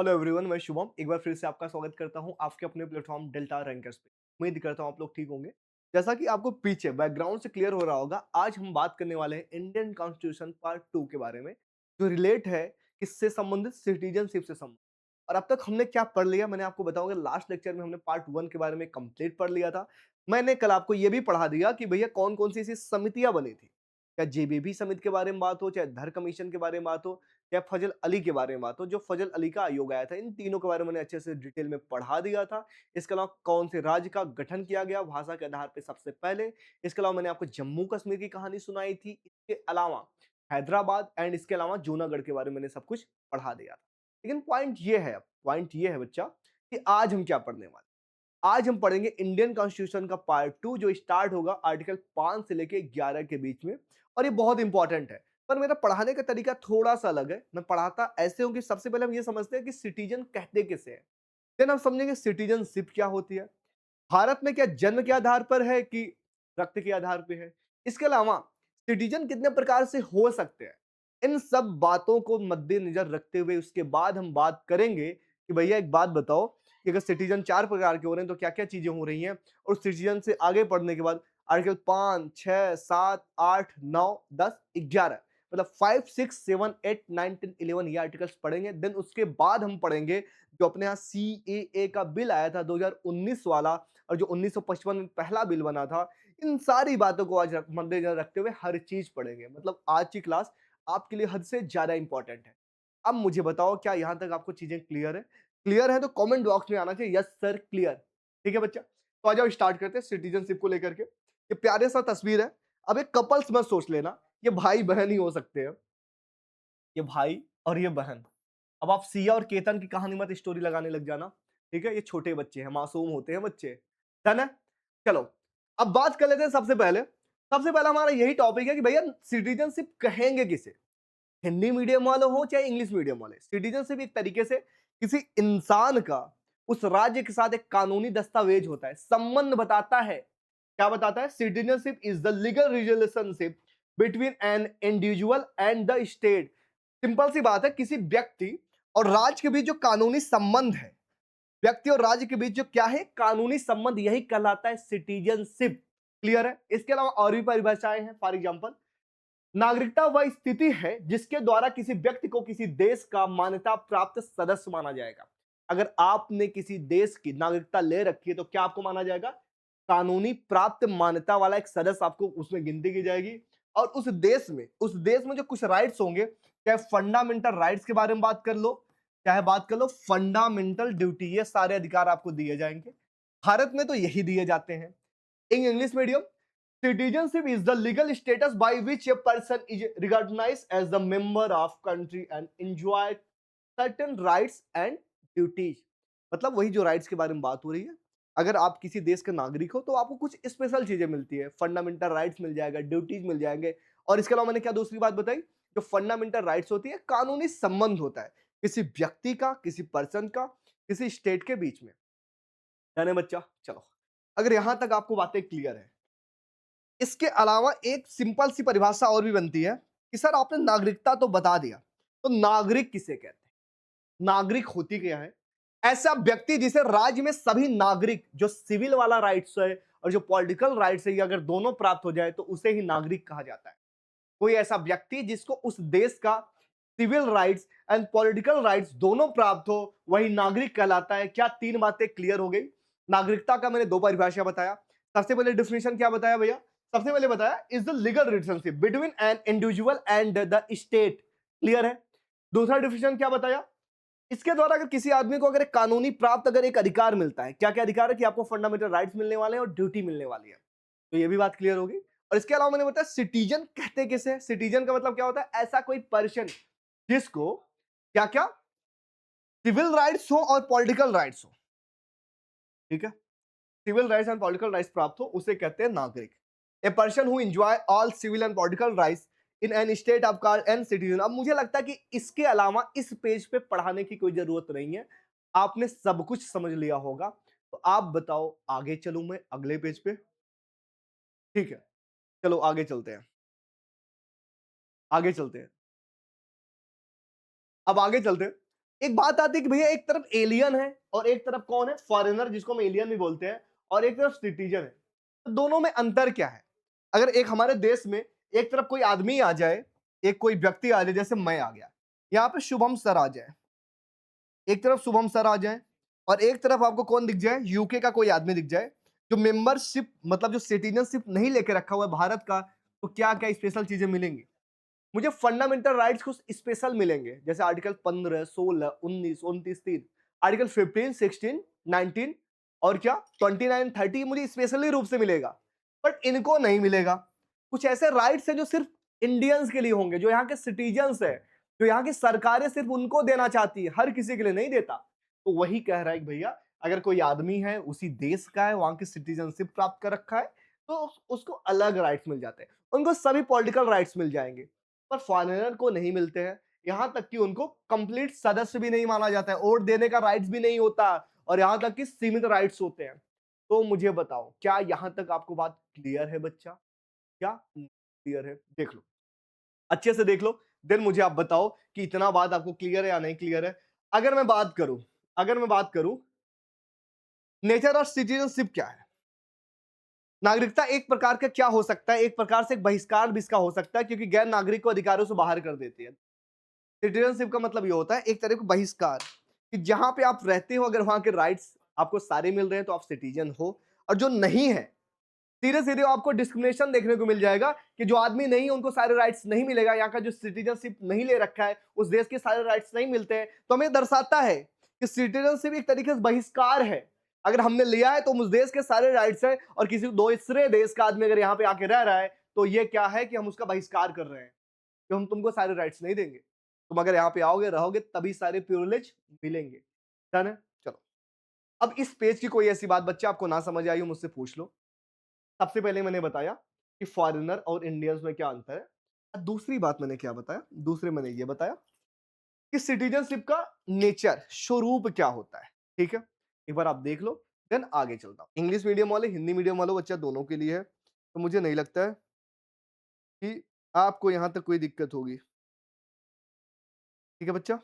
Hello everyone, मैं शुभम एक बार फिर से आपका स्वागत करता हूं आपके अपने प्लेटफॉर्म डेल्टा रैंकर्स पे। उम्मीद करता हूं आप लोग ठीक होंगे। जैसा कि आपको पीछे बैकग्राउंड से क्लियर हो रहा होगा, आज हम बात करने वाले हैं इंडियन कॉन्स्टिट्यूशन पार्ट 2 के बारे में, जो रिलेट है किससे संबंधित, सिटीजनशिप से संबंधित। और अब तक हमने क्या पढ़ लिया, मैंने आपको बताऊंगा। लास्ट लेक्चर में हमने पार्ट 1 के बारे में कंप्लीट पढ़ लिया था। मैंने कल आपको यह भी पढ़ा दिया कि भैया कौन कौन सी ऐसी समितियां बनी थी। क्या जेबीबी समिति के बारे में बात हो, चाहे धर कमीशन के बारे में बात हो, या फजल अली के बारे में बात हो, जो फजल अली का आयोग आया था। इन तीनों के बारे में मैंने अच्छे से डिटेल में पढ़ा दिया था। इसके अलावा कौन से राज्य का गठन किया गया भाषा के आधार पर सबसे पहले। इसके अलावा मैंने आपको जम्मू कश्मीर की कहानी सुनाई थी। इसके अलावा हैदराबाद एंड इसके अलावा जूनागढ़ के बारे में मैंने सब कुछ पढ़ा दिया था। लेकिन पॉइंट ये है बच्चा, कि आज हम क्या पढ़ने वाले। आज हम पढ़ेंगे इंडियन कॉन्स्टिट्यूशन का पार्ट 2, जो स्टार्ट होगा आर्टिकल 5 से लेके 11 के बीच में। और ये बहुत इंपॉर्टेंट है। पर मेरा पढ़ाने का तरीका थोड़ा सा अलग है। मैं पढ़ाता ऐसे हूं कि सबसे पहले हम ये समझते हैं कि सिटीजन कहते किसे हैं। देन हम समझेंगे सिटीजनशिप क्या होती है, भारत में क्या जन्म के आधार पर है कि रक्त के आधार पे है। इसके अलावा सिटीजन कितने प्रकार से हो सकते हैं। इन सब बातों को मद्देनजर रखते हुए उसके बाद हम बात करेंगे कि भैया एक बात बताओ कि अगर सिटीजन 4 प्रकार के हो रहे हैं तो क्या क्या चीजें हो रही हैं। और सिटीजन से आगे बढ़ने के बाद आर्टिकल 5, 6, 7, 8, 9, 10, 11, मतलब 5, 6, 7, 8, 9, 10, 11 ये आर्टिकल्स पढ़ेंगे। देन उसके बाद हम पढ़ेंगे जो अपने यहाँ CAA का बिल आया था 2019 वाला, और जो 1955 में पहला बिल बना था। इन सारी बातों को आज मद्देनजर रखते हुए हर चीज पढ़ेंगे। मतलब आज की क्लास आपके लिए हद से ज्यादा इंपॉर्टेंट है। अब मुझे बताओ, क्या यहां तक आपको चीजें क्लियर है? क्लियर है तो कमेंट बॉक्स में आना चाहिए यस सर क्लियर। ठीक है बच्चा, तो आ जाओ स्टार्ट करते हैं सिटीजनशिप को लेकर के। ये प्यारे सा तस्वीर है। अब एक कपल्स मत सोच लेना, ये भाई बहन ही हो सकते हैं। ये भाई और ये बहन। अब आप सिया और केतन की कहानी मत स्टोरी लगाने लग जाना। ठीक है, ये छोटे बच्चे हैं, मासूम होते हैं बच्चे। डन है। चलो, अब बात कर लेते हैं। सबसे पहले हमारा यही टॉपिक है कि भैया सिटीजनशिप कहेंगे किसे। हिंदी मीडियम वाले हो चाहे इंग्लिश मीडियम वाले, सिटीजनशिप एक तरीके से किसी इंसान का उस राज्य के साथ एक कानूनी दस्तावेज होता है, संबंध बताता है। क्या बताता है? Citizenship is the legal relationship between an individual and the state. Simple सी बात है, किसी व्यक्ति और राज्य के बीच जो कानूनी संबंध है, व्यक्ति और राज्य के बीच जो क्या है, कानूनी संबंध, यही कहलाता है सिटीजनशिप। क्लियर है? इसके अलावा और भी परिभाषाएं हैं। फॉर एग्जांपल, नागरिकता वह स्थिति है जिसके द्वारा किसी व्यक्ति को किसी देश का मान्यता प्राप्त सदस्य माना जाएगा। अगर आपने किसी देश की नागरिकता ले रखी है तो क्या आपको माना जाएगा? कानूनी प्राप्त मान्यता वाला एक सदस्य आपको उसमें गिनती की जाएगी। और उस देश में जो कुछ राइट्स होंगे, चाहे फंडामेंटल राइट्स के बारे में बात कर लो, चाहे बात कर लो फंडामेंटल ड्यूटी, ये सारे अधिकार आपको दिए जाएंगे। भारत में तो यही दिए जाते हैं। In English medium, citizenship is the legal status by which a person is recognized as the member of country and enjoy certain rights and duties। मतलब वही जो राइट्स के बारे में बात हो रही है। अगर आप किसी देश के नागरिक हो तो आपको कुछ स्पेशल चीजें मिलती है, फंडामेंटल राइट्स मिल जाएगा, ड्यूटीज मिल जाएंगे। और इसके अलावा मैंने क्या दूसरी बात बताई, जो फंडामेंटल राइट्स होती है, कानूनी संबंध होता है किसी व्यक्ति का, किसी पर्सन का, किसी स्टेट के बीच में। यानी बच्चा, चलो, अगर यहां तक आपको बातें क्लियर है, इसके अलावा एक सिंपल सी परिभाषा और भी बनती है कि सर आपने नागरिकता तो बता दिया, तो नागरिक किसे कहते हैं? नागरिक होती क्या है? ऐसा व्यक्ति जिसे राज्य में सभी नागरिक, जो सिविल वाला राइट्स है और जो पॉलिटिकल राइट्स है, ये अगर दोनों प्राप्त हो जाए तो उसे ही नागरिक कहा जाता है। कोई ऐसा व्यक्ति जिसको उस देश का civil rights and political rights दोनों प्राप्त हो, वही नागरिक कहलाता है। क्या तीन बातें क्लियर हो गई? नागरिकता का मैंने दो परिभाषा बताया। सबसे पहले डिफिनेशन क्या बताया भैया? सबसे पहले बताया is the legal relationship between an individual and the state. Clear है? दूसरा डिफिनेशन क्या बताया? इसके द्वारा अगर किसी आदमी को अगर एक कानूनी प्राप्त अगर एक अधिकार मिलता है, क्या क्या अधिकार है? कि आपको फंडामेंटल राइट्स मिलने वाले हैं और ड्यूटी मिलने वाली है। तो ये भी बात क्लियर होगी। और इसके अलावा मैंने बताया सिटीजन कहते किसे हैं। सिटीजन का मतलब क्या होता है? ऐसा कोई पर्सन जिसको क्या क्या सिविल राइट्स हो और पॉलिटिकल राइट्स हो। ठीक है, civil rights and political rights प्राप्त हो, उसे कहते हैं नागरिक। A person who enjoy all civil and political rights in an state of car and citizen. अब मुझे लगता है कि इसके अलावा इस पेज पे पढ़ाने की कोई जरूरत नहीं है, आपने सब कुछ समझ लिया होगा। तो आप बताओ, आगे चलूं मैं अगले पेज पे? ठीक है, चलो आगे चलते हैं। आगे चलते हैं, अब आगे चलते हैं। एक बात आती है कि भैया एक तरफ एलियन है और एक तरफ कौन है, फॉरेनर, जिसको हम एलियन भी बोलते हैं, और एक तरफ सिटीजन है। तो दोनों में अंतर क्या है? अगर एक हमारे देश में एक तरफ कोई आदमी आ जाए, एक कोई व्यक्ति आ जाए, जैसे मैं आ गया, यहाँ पे शुभम सर आ जाए, एक तरफ शुभम सर आ जाए और एक तरफ आपको कौन दिख जाए, यूके का कोई आदमी दिख जाए, जो मेंबरशिप मतलब जो सिटीजनशिप नहीं लेके रखा हुआ है भारत का, तो क्या क्या स्पेशल चीजें मिलेंगी? मुझे फंडामेंटल राइट्स कुछ स्पेशल मिलेंगे, जैसे आर्टिकल 15, 16, 19, 29, 3, आर्टिकल 15, 16, 19 और क्या 29, 30 मुझे स्पेशली रूप से मिलेगा, बट इनको नहीं मिलेगा। कुछ ऐसे राइट्स हैं जो सिर्फ इंडियंस के लिए होंगे, जो यहाँ के सिटीजन्स है, जो यहाँ की सरकारें सिर्फ उनको देना चाहती है, हर किसी के लिए नहीं देता। तो वही कह रहा है कि भैया अगर कोई आदमी है, उसी देश का है, वहां की सिटीजनशिप प्राप्त कर रखा है, तो उसको अलग राइट्स मिल जाते हैं, उनको सभी पॉलिटिकल राइट्स मिल जाएंगे, पर फॉरेनर को नहीं मिलते हैं। यहां तक कि उनको कंप्लीट सदस्य भी नहीं माना जाता है, वोट देने का राइट्स भी नहीं होता, और यहां तक कि सीमित राइट्स होते हैं। तो मुझे बताओ, क्या यहां तक आपको बात क्लियर है बच्चा? क्या क्लियर है? देख लो, अच्छे से देख लो, देन मुझे आप बताओ कि इतना बात आपको क्लियर है या नहीं क्लियर है। अगर मैं बात करूं, अगर मैं बात करूं नेचर ऑफ सिटीजनशिप क्या है, नागरिकता एक प्रकार का क्या हो सकता है, एक प्रकार से एक बहिष्कार भी इसका हो सकता है, क्योंकि गैर नागरिक को अधिकारों से बाहर कर देती है। सिटीजनशिप का मतलब ये होता है एक तरह का बहिष्कार, कि जहां पे आप रहते हो अगर वहां के राइट्स आपको सारे मिल रहे हैं तो आप सिटीजन हो, और जो नहीं है सीधे सीधे आपको डिस्क्रिमिनेशन देखने को मिल जाएगा, कि जो आदमी नहीं है उनको सारे राइट्स नहीं मिलेगा, यहाँ का जो सिटीजनशिप नहीं ले रखा है उस देश के सारे राइट्स नहीं मिलते हैं। तो हमें दर्शाता है कि सिटीजनशिप एक तरीके से बहिष्कार है, अगर हमने लिया है तो उस देश के सारे राइट्स हैं, और किसी दूसरे देश का आदमी अगर यहाँ पे आके रह रहा है तो ये क्या है कि हम उसका बहिष्कार कर रहे हैं, कि हम तुमको सारे राइट्स नहीं देंगे, तुम अगर यहाँ पे आओगे रहोगे तभी सारे प्रिविलेज मिलेंगे। डन है? चलो, अब इस पेज की कोई ऐसी बात बच्चे आपको ना समझ आई हो मुझसे पूछ लो। सबसे पहले मैंने बताया कि फॉरेनर और इंडियंस में क्या अंतर है। दूसरी बात मैंने क्या बताया, दूसरे मैंने ये बताया कि सिटीजनशिप का नेचर, स्वरूप क्या होता है। ठीक है, एक बार आप देख लो, देन आगे चलता हूं। इंग्लिश मीडियम वाले, हिंदी मीडियम वालों, बच्चा दोनों के लिए है, तो मुझे नहीं लगता है कि आपको यहां तक कोई दिक्कत होगी। ठीक है बच्चा,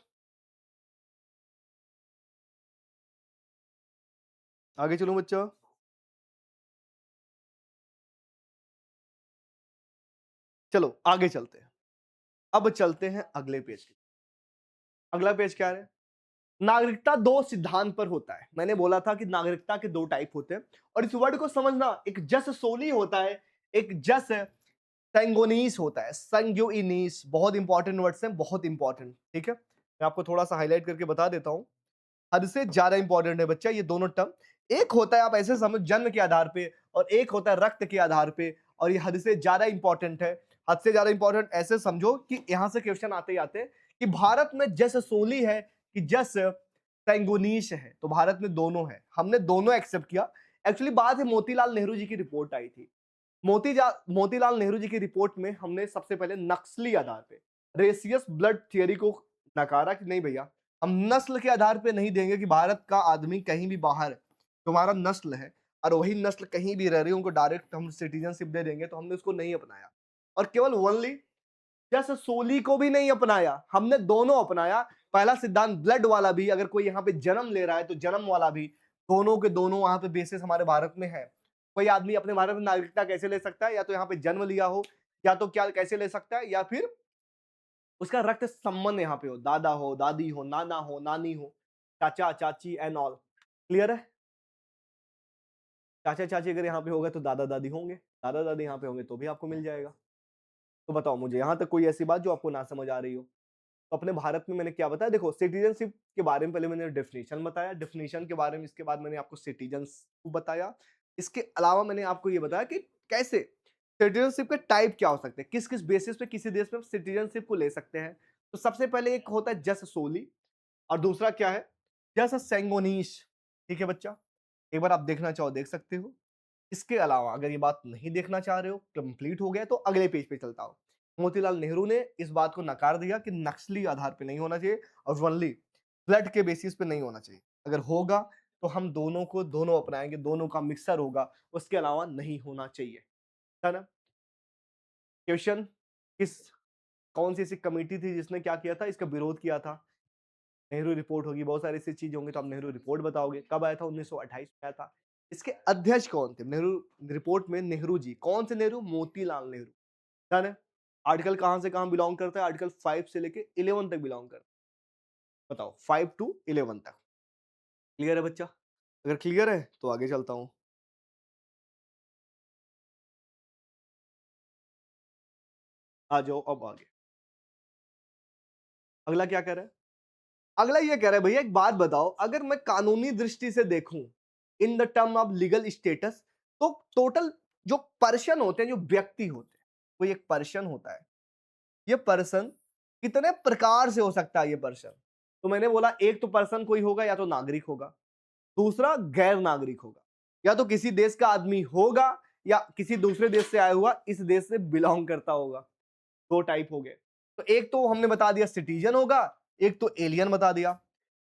आगे चलो बच्चा। चलो आगे चलते हैं, अब चलते हैं अगले पेज की। अगला पेज क्या है? नागरिकता दो सिद्धांत पर होता है। मैंने बोला था कि नागरिकता के दो टाइप होते हैं, और इस वर्ड को समझना, एक जस सोली होता है, एक जस सेंगोनीस होता है। संग्युइनीस बहुत इंपॉर्टेंट वर्ड्स हैं, बहुत इंपॉर्टेंट। ठीक है, मैं आपको थोड़ा सा हाईलाइट करके बता देता हूं, हद से ज्यादा इंपॉर्टेंट है बच्चा ये दोनों टर्म। एक होता है आप ऐसे समझ जन्म के आधार पे, और एक होता है रक्त के आधार पे, और ये हद से ज्यादा इंपॉर्टेंट है। हद से ज्यादा इंपॉर्टेंट ऐसे समझो कि यहां से क्वेश्चन आते ही आते हैं कि भारत में जस सोली है कि जस सेंगुनीश है, तो भारत में दोनों है, हमने दोनों एक्सेप्ट किया। एक्चुअली बात है मोतीलाल नेहरू जी की रिपोर्ट आई थी, मोतीलाल नेहरू जी की रिपोर्ट में हमने सबसे पहले नक्सली आधार पे रेसियस ब्लड थियरी को नकारा, कि नहीं भैया हम नस्ल के आधार पे नहीं देंगे, कि भारत का आदमी कहीं भी बाहर तुम्हारा नस्ल है और वही नस्ल कहीं भी रह रही है उनको डायरेक्ट हम सिटीजनशिप दे देंगे, तो हमने उसको नहीं अपनाया। और केवल ओनली जैसे सोली को भी नहीं अपनाया, हमने दोनों अपनाया। पहला सिद्धांत ब्लड वाला भी, अगर कोई यहाँ पे जन्म ले रहा है तो जन्म वाला भी, दोनों के दोनों वहां पे बेसिस हमारे भारत में है। कोई आदमी अपने भारत में नागरिकता कैसे ले सकता है, या तो यहाँ पे जन्म लिया हो, या तो क्या कैसे ले सकता है, या फिर उसका रक्त संबंध यहाँ पे हो, दादा हो, दादी हो, नाना हो, नानी हो, चाचा चाची एंड ऑल। क्लियर है? चाचा चाची अगर यहाँ पे होगा तो दादा दादी होंगे, दादा दादी यहाँ पे होंगे तो भी आपको मिल जाएगा। तो बताओ मुझे यहाँ तक कोई ऐसी बात जो आपको ना समझ आ रही हो। तो अपने भारत में मैंने क्या बताया, देखो सिटीजनशिप के बारे में पहले मैंने डेफिनेशन बताया, डेफिनेशन के बारे में इसके बाद मैंने आपको सिटीजन्स बताया। इसके अलावा मैंने आपको ये बताया कि कैसे सिटीजनशिप के टाइप क्या हो सकते हैं, किस किस बेसिस पे किसी देश में सिटीजनशिप को ले सकते हैं। तो सबसे पहले एक होता है जस सोली, और दूसरा क्या है, जस सेंगोनीस। ठीक है बच्चा, एक बार आप देखना चाहो देख सकते हो। इसके अलावा अगर ये बात नहीं देखना चाह रहे हो, कंप्लीट हो गया, तो अगले पेज पे चलता हूं। मोतीलाल नेहरू ने इस बात को नकार दिया कि नक्सली आधार पे नहीं होना चाहिए, और ओनली ब्लड के बेसिस पे नहीं होना चाहिए। अगर होगा तो हम दोनों को दोनों अपनाएंगे, दोनों का मिक्सर होगा, उसके अलावा नहीं होना चाहिए। है ना? क्वेश्चन, किस कौन सी ऐसी कमेटी थी जिसने क्या किया था, इसका विरोध किया था? नेहरू रिपोर्ट होगी, बहुत सारी ऐसी चीज़ें होंगी तो आप नेहरू रिपोर्ट बताओगे। कब आया था? 1928 में आया था। इसके अध्यक्ष कौन थे? नेहरू रिपोर्ट में नेहरू जी, कौन से नेहरू? मोतीलाल नेहरू। डन है? आर्टिकल कहाँ से कहाँ बिलॉन्ग करता है? आर्टिकल 5 से लेके 11 तक बिलॉन्ग करता है। बताओ 5 टू 11 तक। क्लियर है बच्चा? अगर क्लियर है तो आगे चलता हूँ। आ जाओ अब आगे। अगला क्या कह रहा है? अगला ये कह रहा है भैया एक बात बताओ, अगर मैं कानूनी दृष्टि से देखूं in the term of legal status, तो टोटल जो पर्सन होते हैं, जो व्यक्ति होते हैं, कोई एक पर्सन होता है, ये पर्सन कितने प्रकार से हो सकता है? ये पर्सन, तो मैंने बोला एक तो पर्सन कोई होगा, या तो नागरिक होगा, दूसरा गैर नागरिक होगा, या तो किसी देश का आदमी होगा, या किसी दूसरे देश से आया हुआ इस देश से बिलोंग करता होगा। दो टाइप हो गए। तो एक तो हमने बता दिया सिटीजन होगा, एक तो एलियन बता दिया,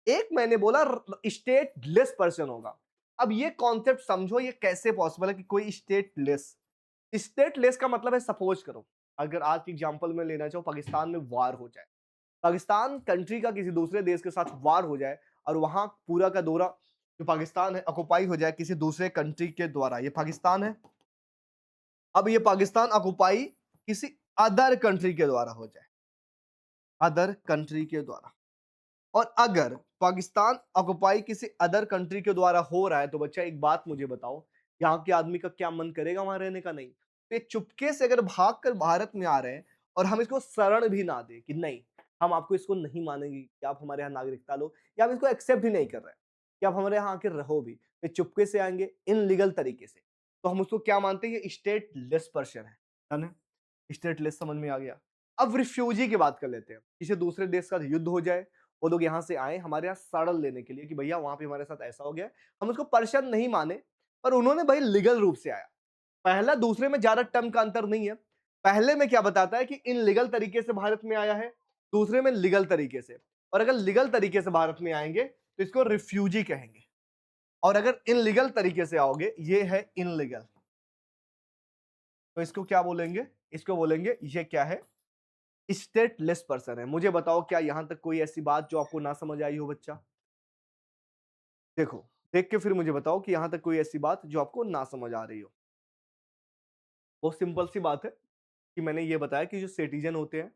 एक मैंने बोला स्टेटलेस पर्सन होगा। अब ये कॉन्सेप्ट समझो, ये कैसे पॉसिबल है कि कोई स्टेटलेस। स्टेटलेस का मतलब है, सपोज करो अगर आज की एग्जांपल में लेना चाहो, पाकिस्तान में वार हो जाए, पाकिस्तान कंट्री का किसी दूसरे देश के साथ वार हो जाए, और वहां पूरा का दौरा जो पाकिस्तान है ऑक्युपाई हो जाए किसी दूसरे कंट्री के द्वारा। ये पाकिस्तान है, अब ये पाकिस्तान ऑक्युपाई किसी अदर कंट्री के द्वारा हो जाए, अदर कंट्री के द्वारा। और अगर पाकिस्तान ऑक्युपाई किसी अदर कंट्री के द्वारा हो रहा है, तो बच्चा एक बात मुझे बताओ, यहाँ के आदमी का क्या मन करेगा वहां रहने का? नहीं। तो ये चुपके से अगर भाग कर भारत में आ रहे हैं, और हम इसको शरण भी ना दे कि नहीं, हम आपको इसको नहीं मानेंगे कि आप हमारे यहाँ नागरिकता लो, या हम इसको एक्सेप्ट ही नहीं कर रहे हैं कि आप हमारे यहाँ आके रहो भी, ये चुपके से आएंगे इन लीगल तरीके से, तो हम उसको क्या मानते हैं? ये स्टेटलेस पर्सन है। स्टेटलेस समझ में आ गया। अब रिफ्यूजी की बात कर लेते हैं। किसी दूसरे देश का युद्ध हो जाए, वो लोग यहाँ से आए हमारे यहाँ शरण लेने के लिए कि भैया वहां पे हमारे साथ ऐसा हो गया है। हम उसको पर्सन नहीं माने, पर उन्होंने भाई लीगल रूप से आया। पहला दूसरे में ज्यादा टर्म का अंतर नहीं है। पहले में क्या बताता है कि इन लीगल तरीके से भारत में आया है, दूसरे में लीगल तरीके से। और अगर लीगल तरीके से भारत में आएंगे तो इसको रिफ्यूजी कहेंगे, और अगर इन लीगल तरीके से आओगे, ये है इनलीगल, तो इसको क्या बोलेंगे? इसको बोलेंगे, ये क्या है? स्टेटलेस पर्सन है। मुझे बताओ क्या यहां तक कोई ऐसी बात जो आपको ना समझ आई हो बच्चा? देखो, देख के फिर मुझे बताओ कि यहां तक कोई ऐसी बात जो आपको ना समझ आ रही हो। बहुत सिंपल सी बात है कि मैंने ये बताया कि जो सिटीजन होते हैं,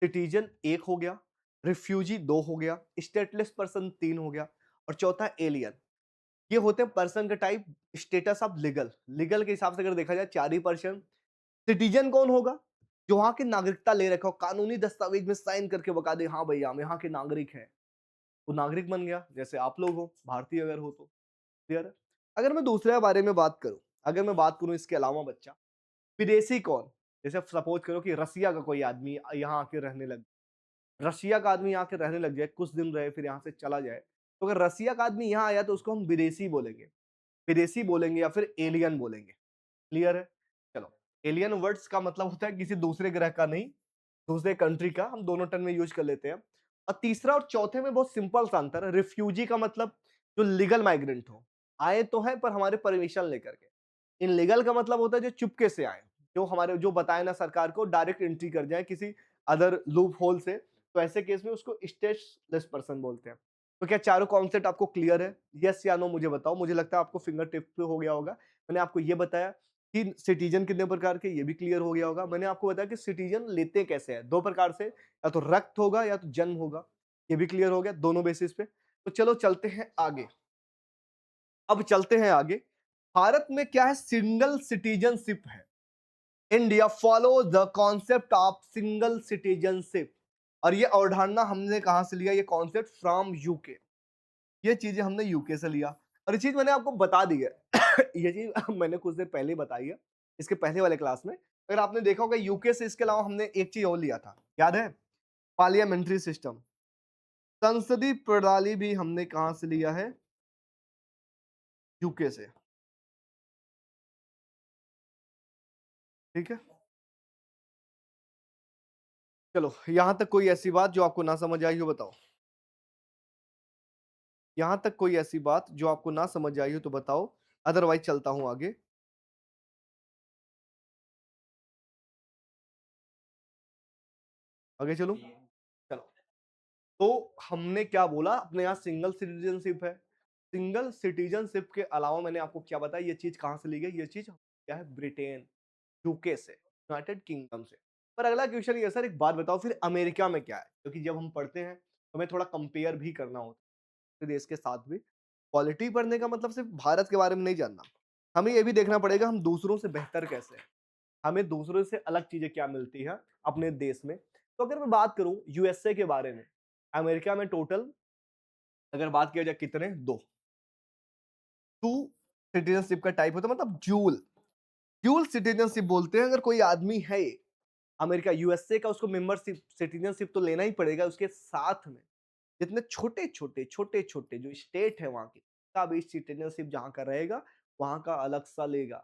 सिटीजन एक हो गया, रिफ्यूजी दो हो गया, स्टेटलेस पर्सन तीन हो गया, और चौथा एलियन। ये होते हैं पर्सन का type, status of legal. Legal के हिसाब से अगर देखा जाए चार ही पर्सन। सिटीजन कौन होगा? जो वहां की नागरिकता ले रखा हो, कानूनी दस्तावेज में साइन करके बता दे हाँ भैया हम यहाँ के नागरिक हैं, वो नागरिक बन गया। जैसे आप लोग हो, भारतीय अगर हो तो। क्लियर है? अगर मैं दूसरे बारे में बात करूं, अगर मैं बात करूं इसके अलावा बच्चा, विदेशी कौन? जैसे सपोज करो कि रसिया का कोई आदमी यहाँ आके रहने लग, रशिया का आदमी यहाँ के रहने लग जाए, कुछ दिन रहे फिर यहाँ से चला जाए, तो अगर रसिया का आदमी यहाँ आया तो उसको हम विदेशी बोलेंगे, विदेशी बोलेंगे या फिर एलियन बोलेंगे। क्लियर है? चलो, एलियन वर्ड्स का मतलब होता है किसी दूसरे ग्रह का नहीं, दूसरे कंट्री का, हम दोनों टर्म में यूज कर लेते हैं। और तीसरा और चौथे में बहुत सिंपल सा अंतर है। रिफ्यूजी का मतलब जो लीगल माइग्रेंट हो, आए तो हैं पर हमारे परमिशन लेकर के। इनलीगल का मतलब होता है जो चुपके से आए, जो हमारे जो बताए ना सरकार को, डायरेक्ट एंट्री कर जाए किसी अदर लूप होल से, तो ऐसे केस में उसको स्टेटलेस पर्सन बोलते हैं। तो क्या चारों कॉन्सेप्ट आपको क्लियर है? यस या नो मुझे बताओ। मुझे लगता है आपको फिंगर टिप पे हो गया होगा। मैंने आपको ये बताया कि सिटीजन कितने प्रकार के, ये भी क्लियर हो गया होगा। मैंने आपको बताया कि सिटीजन लेते कैसे हैं, दो प्रकार से, या तो रक्त होगा या तो जन्म होगा। ये भी क्लियर हो गया दोनों बेसिस पे। तो चलो चलते हैं आगे। अब चलते हैं आगे। भारत में क्या है? सिंगल सिटीजनशिप है। India follow the concept of single citizenship. और ये अवधारणा हमने कहां से लिया? ये कॉन्सेप्ट फ्रॉम यूके। ये चीजें हमने यूके से लिया, और ये चीज मैंने आपको बता दी है। ये चीज मैंने कुछ देर पहले बताई है, इसके पहले वाले क्लास में। अगर आपने देखा होगा यूके से इसके अलावा हमने एक चीज और लिया था, याद है? पार्लियामेंट्री सिस्टम, संसदीय प्रणाली भी हमने कहां से लिया है? यूके से। ठीक है, चलो यहां तक कोई ऐसी बात जो आपको ना समझ आई हो बताओ। यहां तक कोई ऐसी बात जो आपको ना समझ आई हो तो बताओ, अदरवाइज चलता हूं आगे। आगे चलो, चलो। तो हमने क्या बोला, अपने यहाँ सिंगल सिटीजनशिप है। सिंगल सिटीजनशिप के अलावा मैंने आपको क्या बताया, ये चीज कहाँ से ली गई, ये चीज क्या है, ब्रिटेन, यूके से, यूनाइटेड किंगडम से। पर अगला क्वेश्चन ये है, सर एक बात बताओ फिर अमेरिका में क्या है, क्योंकि जब हम पढ़ते हैं तो हमें थोड़ा कंपेयर भी करना होता है देश के साथ भी। पॉलिटी पढ़ने का मतलब सिर्फ भारत के बारे में नहीं जानना, हमें ये भी देखना पड़ेगा हम दूसरों से बेहतर कैसे हैं, हमें दूसरों से अलग चीजें क्या मिलती है अपने देश में। तो अगर मैं बात करूं यूएसए के बारे में, अमेरिका में टोटल अगर बात किया जाए कितने, दो, टू सिटीजनशिप का टाइप होता है, मतलब ड्यूल, ड्यूल सिटीजनशिप बोलते हैं। अगर कोई आदमी है अमेरिका यूएसए का, उसको मेंबरशिप सिटीजनशिप तो लेना ही पड़ेगा, उसके साथ में जितने छोटे छोटे छोटे छोटे जो स्टेट है वहां के, का भी सिटीजनशिप जहां का रहेगा वहां का अलग सा लेगा।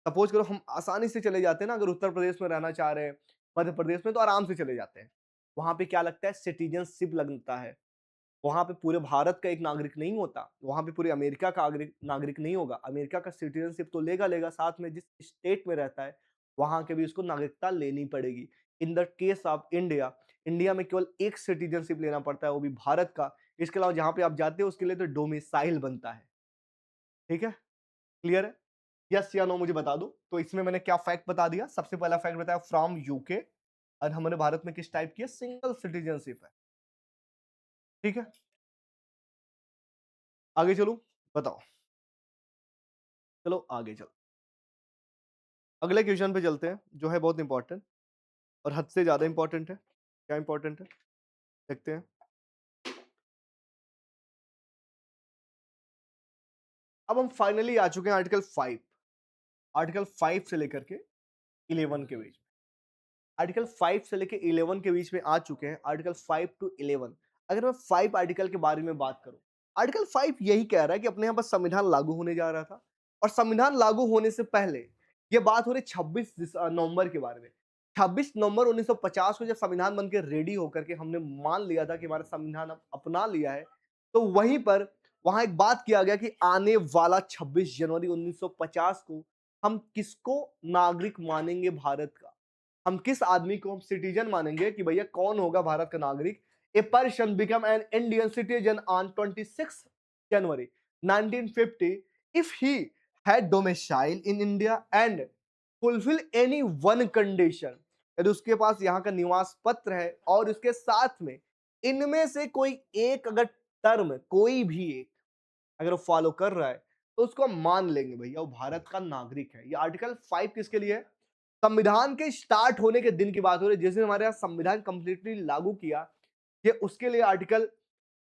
सपोज करो हम आसानी से चले जाते हैं ना, अगर उत्तर प्रदेश में रहना चाह रहे हैं, मध्य प्रदेश में, तो आराम से चले जाते हैं। वहां पे क्या लगता है, सिटीजनशिप लगता है। वहां पे पूरे भारत का एक नागरिक नहीं होता, वहां पे पूरे अमेरिका का नागरिक नहीं होगा। अमेरिका का सिटीजनशिप तो लेगा लेगा, साथ में जिस स्टेट में रहता है वहां के भी उसको नागरिकता लेनी पड़ेगी। In the case of India, India में केवल एक सिटीजनशिप लेना पड़ता है, वो भी भारत का। इसके अलावा जहां पे आप जाते हो उसके लिए तो डोमिसाइल बनता है। ठीक है, क्लियर है? यस या नो मुझे बता दो। तो इसमें मैंने क्या फैक्ट बता दिया, सबसे पहला फैक्ट बताया फ्रॉम यूके, और हमारे भारत में किस टाइप की है, सिंगल सिटीजनशिप है। ठीक है, आगे चलो, बताओ। चलो आगे चलो, अगले क्वेश्चन पे चलते हैं, जो है बहुत इंपॉर्टेंट और हद से ज्यादा इंपॉर्टेंट है। क्या इंपॉर्टेंट है, देखते हैं। अब हम फाइनली आ चुके हैं आर्टिकल 5, आर्टिकल 5 से लेकर के 11 के बीच। आर्टिकल 5 से लेकर 11 के बीच में आ चुके हैं, आर्टिकल 5 टू 11। अगर मैं 5 आर्टिकल के बारे में बात करूं, आर्टिकल 5 यही कह रहा है कि अपने यहाँ पर संविधान लागू होने जा रहा था, और संविधान लागू होने से पहले ये बात हो रही 26 नवंबर के बारे में। 26 नवंबर 1950 को जब संविधान बन के रेडी होकर के हमने मान लिया था कि हमारा संविधान अब अपना लिया है, तो वहीं पर वहां एक बात किया गया कि आने वाला 26 जनवरी 1950 को हम किसको नागरिक मानेंगे भारत का, हम किस आदमी को हम सिटीजन मानेंगे कि भैया कौन होगा भारत का नागरिक। A person become an Indian citizen on 26 January 1950 if he had domicile in India and fulfil any one condition. यदि उसके पास यहाँ का निवास पत्र है और उसके साथ में इनमें से कोई एक अगर टर्म, कोई भी एक अगर वो फॉलो कर रहा है, तो उसको हम मान लेंगे भैया वो भारत का नागरिक है। ये आर्टिकल 5 किसके लिए है, संविधान के स्टार्ट होने के दिन की बात हो रही है, जिस दिन हमारे यहाँ संविधान कंप्लीटली लागू किया, ये उसके लिए आर्टिकल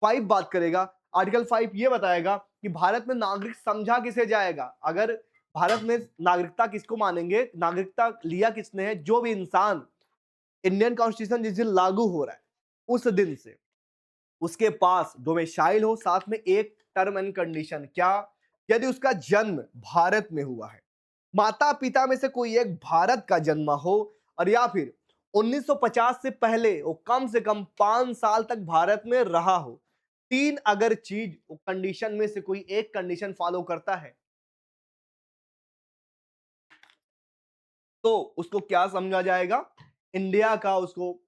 5 बात करेगा। आर्टिकल 5 ये बताएगा कि भारत में नागरिक समझा किसे जाएगा, अगर भारत में नागरिकता किसको मानेंगे, नागरिकता लिया किसने है, जो भी इंसान इंडियन कॉन्स्टिट्यूशन जिस दिन लागू हो रहा है उस दिन से उसके पास डोमिसाइल हो, साथ में एक टर्म एंड कंडीशन, क्या, यदि उसका जन्म भारत में हुआ है, माता पिता में से कोई एक भारत का जन्मा हो, और या फिर 1950 से पहले वो कम से कम 5 साल तक भारत में रहा हो। तीन अगर चीज कंडीशन में से कोई एक कंडीशन फॉलो करता है, तो उसको क्या समझा जाएगा, इंडिया का उसको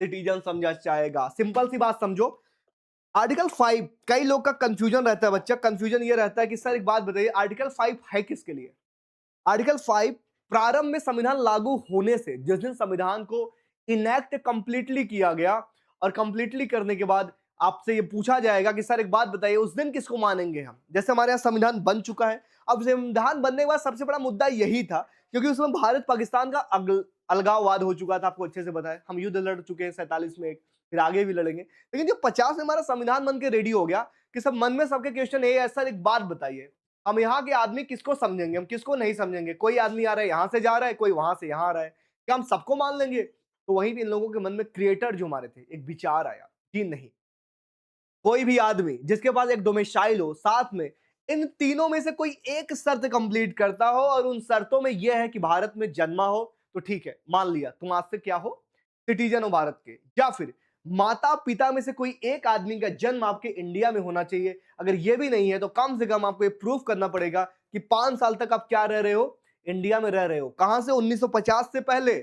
सिटीजन समझा जाएगा। सिंपल सी बात समझो। आर्टिकल 5, कई लोग का कंफ्यूजन रहता है बच्चा, कंफ्यूजन ये रहता है कि सर एक बात बताइए आर्टिकल 5 है किसके लिए। आर्टिकल 5 प्रारंभ में संविधान लागू होने से, जिस दिन संविधान को इनेक्ट कंप्लीटली किया गया, और कंप्लीटली करने के बाद आपसे ये पूछा जाएगा कि सर एक बात बताइए उस दिन किसको मानेंगे हम, जैसे हमारे यहाँ संविधान बन चुका है। अब संविधान बनने के बाद सबसे बड़ा मुद्दा यही था, क्योंकि उसमें भारत पाकिस्तान का अलगाववाद हो चुका था, आपको अच्छे से पता है। हम युद्ध लड़ चुके हैं 47 में एक, फिर आगे भी लड़ेंगे। लेकिन जो 50 में हमारा संविधान बन के रेडी हो गया, कि सब मन में सबके क्वेश्चन ये है, सर एक बात बताइए हम यहाँ के आदमी किसको समझेंगे, हम किसको नहीं समझेंगे, कोई आदमी आ रहा है यहाँ से जा रहा है, कोई वहां से यहाँ आ रहा है, क्या हम सबको मान लेंगे। तो वहीं भी इन लोगों के मन में क्रिएटर जो हमारे थे, एक विचार आया कि नहीं, कोई भी आदमी जिसके पास एक डोमिसाइल हो, साथ में इन तीनों में से कोई एक शर्त कंप्लीट करता हो, और उन शर्तों में यह है कि भारत में जन्मा हो, तो ठीक है मान लिया तुम आज से क्या हो, सिटीजन हो भारत के। या फिर माता पिता में से कोई एक आदमी का जन्म आपके इंडिया में होना चाहिए, अगर यह भी नहीं है तो कम से कम आपको ये प्रूफ करना पड़ेगा कि 5 साल तक आप क्या रह रहे हो, इंडिया में रह रहे हो। कहां से, 1950 से पहले।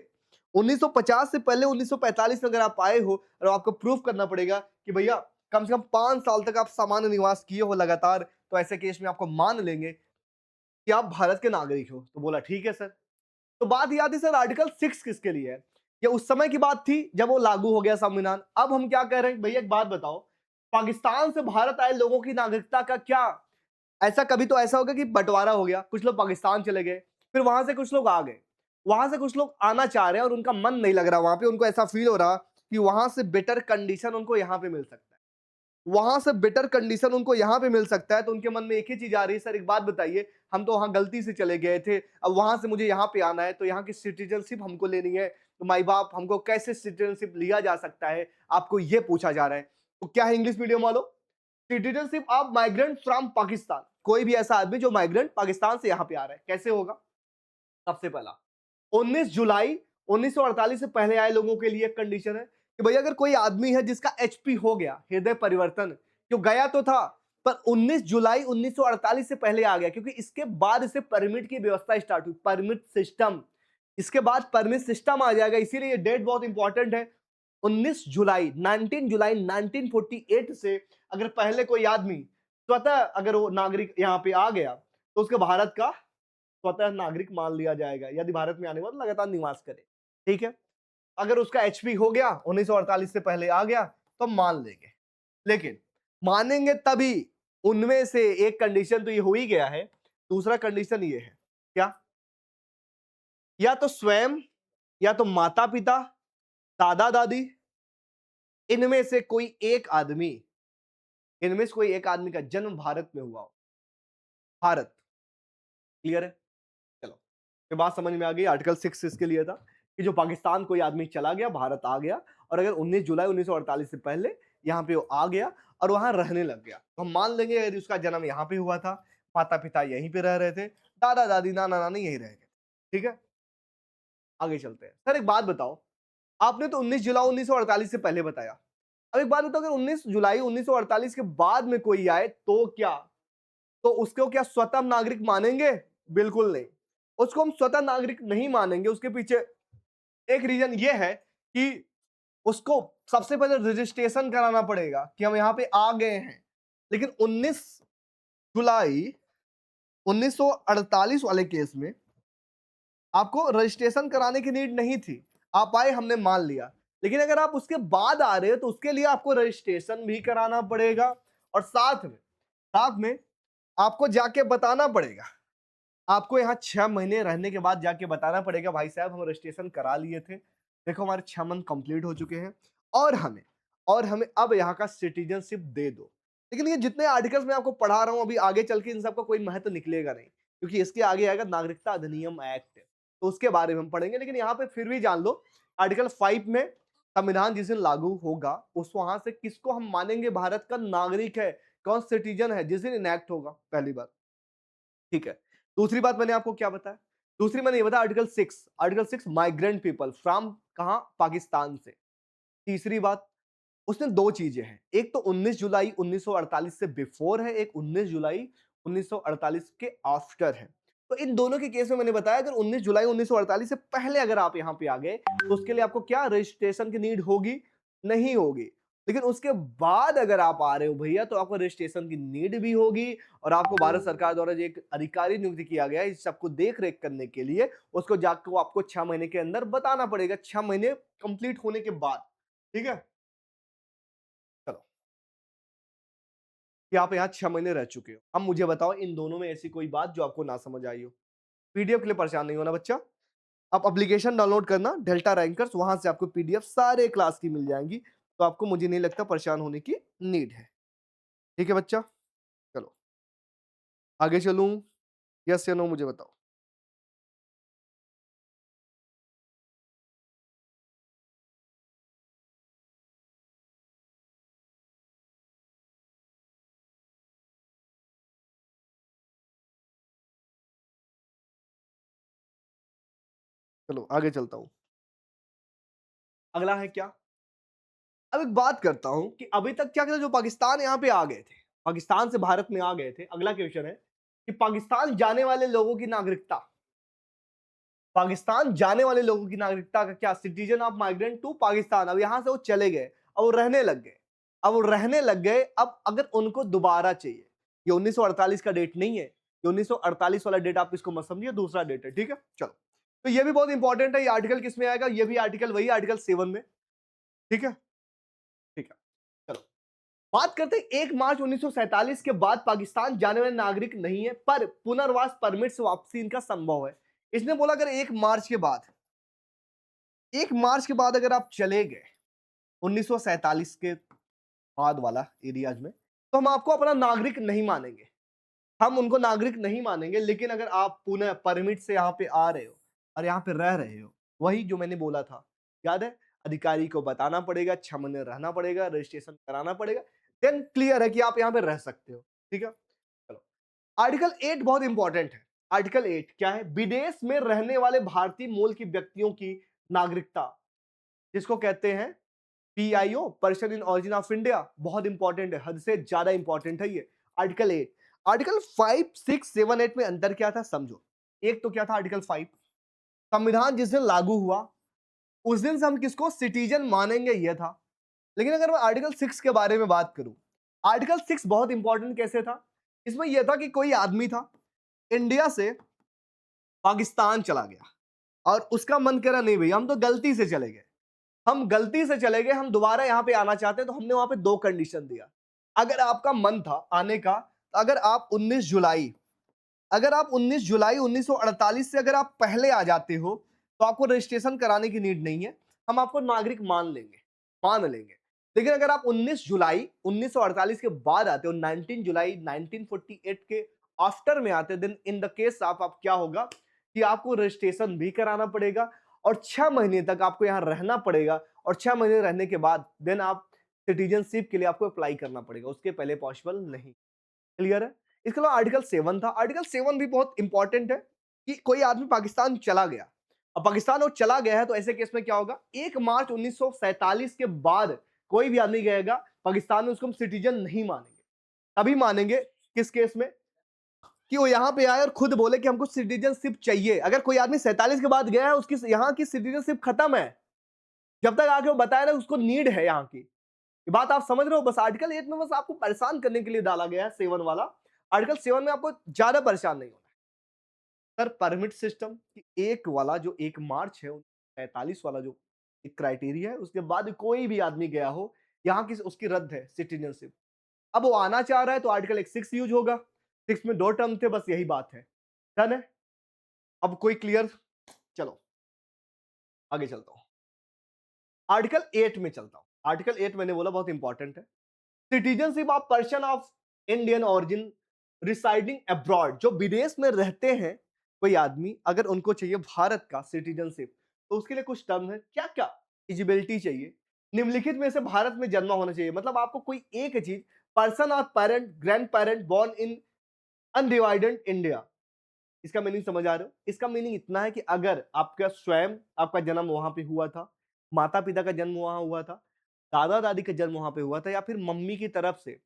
1950 से पहले 1945 में अगर आप आए हो और आपको प्रूफ करना पड़ेगा कि भैया कम से कम 5 साल तक आप सामान्य निवास किए हो लगातार, तो ऐसे केस में आपको मान लेंगे कि आप भारत के नागरिक हो। तो बोला ठीक है सर। तो बात ये आती है सर आर्टिकल 6 किसके लिए है? ये उस समय की बात थी जब वो लागू हो गया संविधान। अब हम क्या कह रहे हैं भैया एक बात बताओ, पाकिस्तान से भारत आए लोगों की नागरिकता का क्या ऐसा कभी तो ऐसा होगा कि बंटवारा हो गया, कुछ लोग पाकिस्तान चले गए, फिर वहां से कुछ लोग आ गए, वहां से कुछ लोग आना चाह रहे हैं और उनका मन नहीं लग रहा वहां पे, उनको ऐसा फील हो रहा कि वहां से बेटर कंडीशन उनको यहाँ पे मिल सकता है, वहां से बेटर कंडीशन उनको यहाँ पे मिल सकता है, तो उनके मन में एक ही चीज आ रही है सर एक बात बताइए, हम तो वहां गलती से चले गए थे, अब वहां से मुझे यहाँ पे आना है तो यहाँ की सिटीजनशिप हमको लेनी है, तो माई बाप हमको कैसे सिटीजनशिप लिया जा सकता है, आपको ये पूछा जा रहा है। तो क्या है इंग्लिश मीडियम वालों, citizenship of migrant from Pakistan, कोई भी ऐसा आदमी जो माइग्रेंट पाकिस्तान से यहाँ पे आ रहा है, कैसे होगा? सबसे पहला 19 जुलाई 1948 से पहले आए लोगों के लिए कंडीशन है कि भैया अगर कोई आदमी है जिसका एचपी हो गया, हृदय परिवर्तन, जो गया तो था पर 19 जुलाई 1948 से पहले आ गया, क्योंकि इसके बाद इसे परमिट की व्यवस्था स्टार्ट हुई, परमिट सिस्टम, इसके बाद परमिट सिस्टम आ जाएगा, इसीलिए ये डेट बहुत इंपॉर्टेंट है। 19 जुलाई 19 जुलाई 1948 से अगर पहले कोई आदमी स्वतः अगर वो नागरिक यहाँ पे आ गया तो उसके भारत का स्वतः नागरिक मान लिया जाएगा यदि भारत में आने के बाद लगातार निवास करे। ठीक है, अगर उसका एचपी हो गया 1948 से पहले आ गया तो मान लेंगे, लेकिन मानेंगे तभी उनमें से एक कंडीशन तो ये हो ही गया है, दूसरा कंडीशन ये है क्या, या तो स्वयं या तो माता पिता दादा दादी इनमें से कोई एक आदमी, इनमें से कोई एक आदमी का जन्म भारत में हुआ हो, भारत, क्लियर है? चलो ये बात समझ में आ गई, आर्टिकल 6 इसके लिए था कि जो पाकिस्तान कोई आदमी चला गया भारत आ गया और अगर 19 जुलाई 1948 से पहले यहाँ पे वो आ गया और वहां रहने लग गया तो हम मान लेंगे यदि उसका जन्म यहाँ पे हुआ था, माता पिता यहीं पे रह रहे थे, दादा दादी नाना नानी यहीं रह गए। ठीक है, आगे चलते हैं। सर एक बात बताओ, आपने तो 19 जुलाई 1948 से पहले बताया, अब एक बात बताओ अगर 19 जुलाई 1948 के बाद में कोई आए तो क्या, तो उसको क्या स्वतः नागरिक मानेंगे? बिल्कुल नहीं, उसको हम स्वतः नागरिक नहीं मानेंगे। उसके पीछे एक रीजन ये है कि उसको सबसे पहले रजिस्ट्रेशन कराना पड़ेगा कि हम यहाँ पे आ गए हैं, लेकिन 19 जुलाई 1948 वाले केस में आपको रजिस्ट्रेशन कराने की नीड नहीं थी, आप आए हमने मान लिया, लेकिन अगर आप उसके बाद आ रहे हो तो उसके लिए आपको रजिस्ट्रेशन भी कराना पड़ेगा और साथ में आपको जाके बताना पड़ेगा, आपको यहाँ 6 महीने रहने के बाद जाके बताना पड़ेगा भाई साहब हम रजिस्ट्रेशन करा लिए थे, देखो हमारे 6 मंथ कंप्लीट हो चुके हैं और हमें अब यहाँ का सिटीजनशिप दे दो। लेकिन ये जितने आर्टिकल्स मैं आपको पढ़ा रहा हूँ अभी आगे चल के इन सब का कोई महत्व निकलेगा नहीं, क्योंकि इसके आगे आएगा नागरिकता अधिनियम एक्ट, तो उसके बारे में हम पढ़ेंगे। लेकिन यहाँ पे फिर भी जान लो आर्टिकल 5 में संविधान जिस दिन लागू होगा उस वहां से किसको हम मानेंगे भारत का नागरिक है, कौन सिटीजन है, जिस दिन इनैक्ट होगा, पहली बात। ठीक है, दूसरी बात मैंने आपको क्या बताया, दूसरी मैंने ये बताया आर्टिकल 6 माइग्रेंट पीपल फ्रॉम कहां, पाकिस्तान से। तीसरी बात उसमें दो चीजें हैं, एक तो 19 जुलाई 1948 से बिफोर है, एक 19 जुलाई 1948 के आफ्टर है। तो इन दोनों के केस में मैंने बताया अगर 19 जुलाई 1948 से पहले अगर आप यहां पे आ गए तो उसके लिए आपको क्या रजिस्ट्रेशन की नीड होगी, नहीं होगी, लेकिन उसके बाद अगर आप आ रहे हो भैया तो आपको रजिस्ट्रेशन की नीड भी होगी और आपको भारत सरकार द्वारा जो एक अधिकारी नियुक्त किया गया है इस सबको देख रेख करने के लिए, उसको जाकर आपको 6 महीने के अंदर बताना पड़ेगा, 6 महीने कंप्लीट होने के बाद। ठीक है, चलो कि आप यहाँ 6 महीने रह चुके हो। अब मुझे बताओ इन दोनों में ऐसी कोई बात जो आपको ना समझ आई हो? पीडीएफ के लिए परेशान नहीं होना बच्चा। आप एप्लीकेशन डाउनलोड करना डेल्टा रैंकर्स, वहां से आपको पीडीएफ सारे क्लास की मिल जाएंगी, तो आपको मुझे नहीं लगता परेशान होने की नीड है। ठीक है बच्चा, चलो आगे चलूँ, यस या नो मुझे बताओ। चलो आगे चलता हूँ, अगला है क्या, अब एक बात करता हूं कि अभी तक क्या जो पाकिस्तान यहाँ पे आ गए थे, पाकिस्तान से भारत में आ गए थे, अगला क्वेश्चन है कि पाकिस्तान जाने वाले लोगों की नागरिकता, पाकिस्तान जाने वाले लोगों की नागरिकता का क्या, citizen of migrant to Pakistan, अब यहां से वो चले गए, अब वो रहने लग गए, अब अगर उनको दोबारा चाहिए, ये 1948 का डेट नहीं है, ये 1948 वाला डेट आप इसको मत समझिए, दूसरा डेट है, ठीक है। चलो, तो ये भी बहुत इंपॉर्टेंट है, ये आर्टिकल किस में आएगा, ये भी आर्टिकल वही आर्टिकल 7 में, ठीक है। ठीक है, चलो बात करते हैं 1 मार्च 1947 के बाद पाकिस्तान जाने वाले नागरिक नहीं है, पर पुनर्वास परमिट से वापसी इनका संभव है। इसने बोला अगर 1 मार्च के बाद, 1 मार्च के बाद अगर आप चले गए 1947 के बाद वाला एरियाज में, तो हम आपको अपना नागरिक नहीं मानेंगे, हम उनको नागरिक नहीं मानेंगे। लेकिन अगर आप पुनः परमिट से यहाँ पे आ रहे हो और यहाँ पे रह रहे हो, वही जो मैंने बोला था, याद है, अधिकारी को बताना पड़ेगा, 6 महीने रहना पड़ेगा, रजिस्ट्रेशन कराना पड़ेगा, देन क्लियर है कि आप यहाँ पे रह सकते हो, ठीक है। चलो, आर्टिकल 8 बहुत इंपॉर्टेंट है। आर्टिकल 8 क्या है, विदेश में रहने वाले भारतीय मूल की व्यक्तियों की नागरिकता, जिसको कहते हैं PIO, person in origin of India, बहुत इंपॉर्टेंट है, हद से ज्यादा इंपॉर्टेंट है ये। आर्टिकल 8, आर्टिकल 5, 6, 7, 8 में अंतर क्या था समझो। एक तो क्या था आर्टिकल 5, संविधान जिस दिन लागू हुआ उस दिन से हम किसको सिटीजन मानेंगे ये था। लेकिन अगर मैं आर्टिकल 6 के बारे में बात करूं, आर्टिकल 6 बहुत इंपॉर्टेंट कैसे था, इसमें यह था कि कोई आदमी था, इंडिया से पाकिस्तान चला गया और उसका मन करा नहीं भैया हम तो गलती से चले गए, हम गलती से चले गए, हम दोबारा यहां पे आना चाहते हैं, तो हमने वहां पे दो कंडीशन दिया। अगर आपका मन था आने का, तो अगर आप 19 जुलाई 1948 से अगर आप पहले आ जाते हो, तो आपको रजिस्ट्रेशन कराने की नीड नहीं है, हम आपको नागरिक मान लेंगे। लेकिन अगर आप 19 जुलाई 1948 के बाद आते हो, 19 जुलाई 1948 के आफ्टर में आते, देन इन द केस आप क्या होगा कि आपको रजिस्ट्रेशन भी कराना पड़ेगा और 6 महीने तक आपको यहां रहना पड़ेगा, और 6 महीने रहने के बाद देन आप सिटीजनशिप के लिए आपको अप्लाई करना पड़ेगा, उसके पहले पॉसिबल नहीं। क्लियर है। इसके अलावा आर्टिकल 7 था, आर्टिकल 7 भी बहुत इंपॉर्टेंट है कि कोई आदमी पाकिस्तान चला गया, अब पाकिस्तान वो चला गया है, तो ऐसे केस में क्या होगा, 1 मार्च 1947 के बाद कोई भी आदमी गएगा पाकिस्तान में, उसको हम सिटीजन नहीं मानेंगे। तभी मानेंगे किस केस में, कि वो यहां पे आए और खुद बोले कि हमको सिटीजनशिप चाहिए। अगर कोई आदमी 47 के बाद गया है, उसकी यहाँ की सिटीजनशिप खत्म है, जब तक आके वो बताया ना उसको नीड है यहाँ की। ये बात आप समझ रहे हो, बस आर्टिकल 8 में बस आपको परेशान करने के लिए डाला गया है 7 वाला। आर्टिकल 7 में आपको ज्यादा परेशान नहीं होना है। सर परमिट सिस्टम की एक वाला जो 1 मार्च है 45 वाला जो एक क्राइटेरिया है, उसके बाद कोई भी आदमी गया हो यहाँ की, उसकी रद्द है सिटीजनशिप। अब वो आना चाह रहा है तो आर्टिकल 6 यूज होगा, 6 में 2 टर्म थे, बस यही बात है। डन है। अब कोई क्लियर, चलो आगे चलता हूं, आर्टिकल 8 में चलता हूं। आर्टिकल 8 मैंने बोला बहुत इंपॉर्टेंट है, citizenship of person of Indian origin residing abroad, जो विदेश में रहते हैं कोई आदमी, अगर उनको चाहिए भारत का सिटीजनशिप, तो उसके लिए कुछ टर्म है, क्या क्या, एलिजिबिलिटी चाहिए, निम्नलिखित में से भारत में जन्म होना चाहिए, मतलब आपको कोई एक चीज, person of parent grand parent born in undivided India, इसका मीनिंग समझ आ रहे हो, इसका मीनिंग इतना है कि अगर आपका स्वयं आपका जन्म वहां पे हुआ था, माता पिता का जन्म वहां हुआ था, दादा दादी का जन्म वहां पे हुआ था, या फिर मम्मी की तरफ से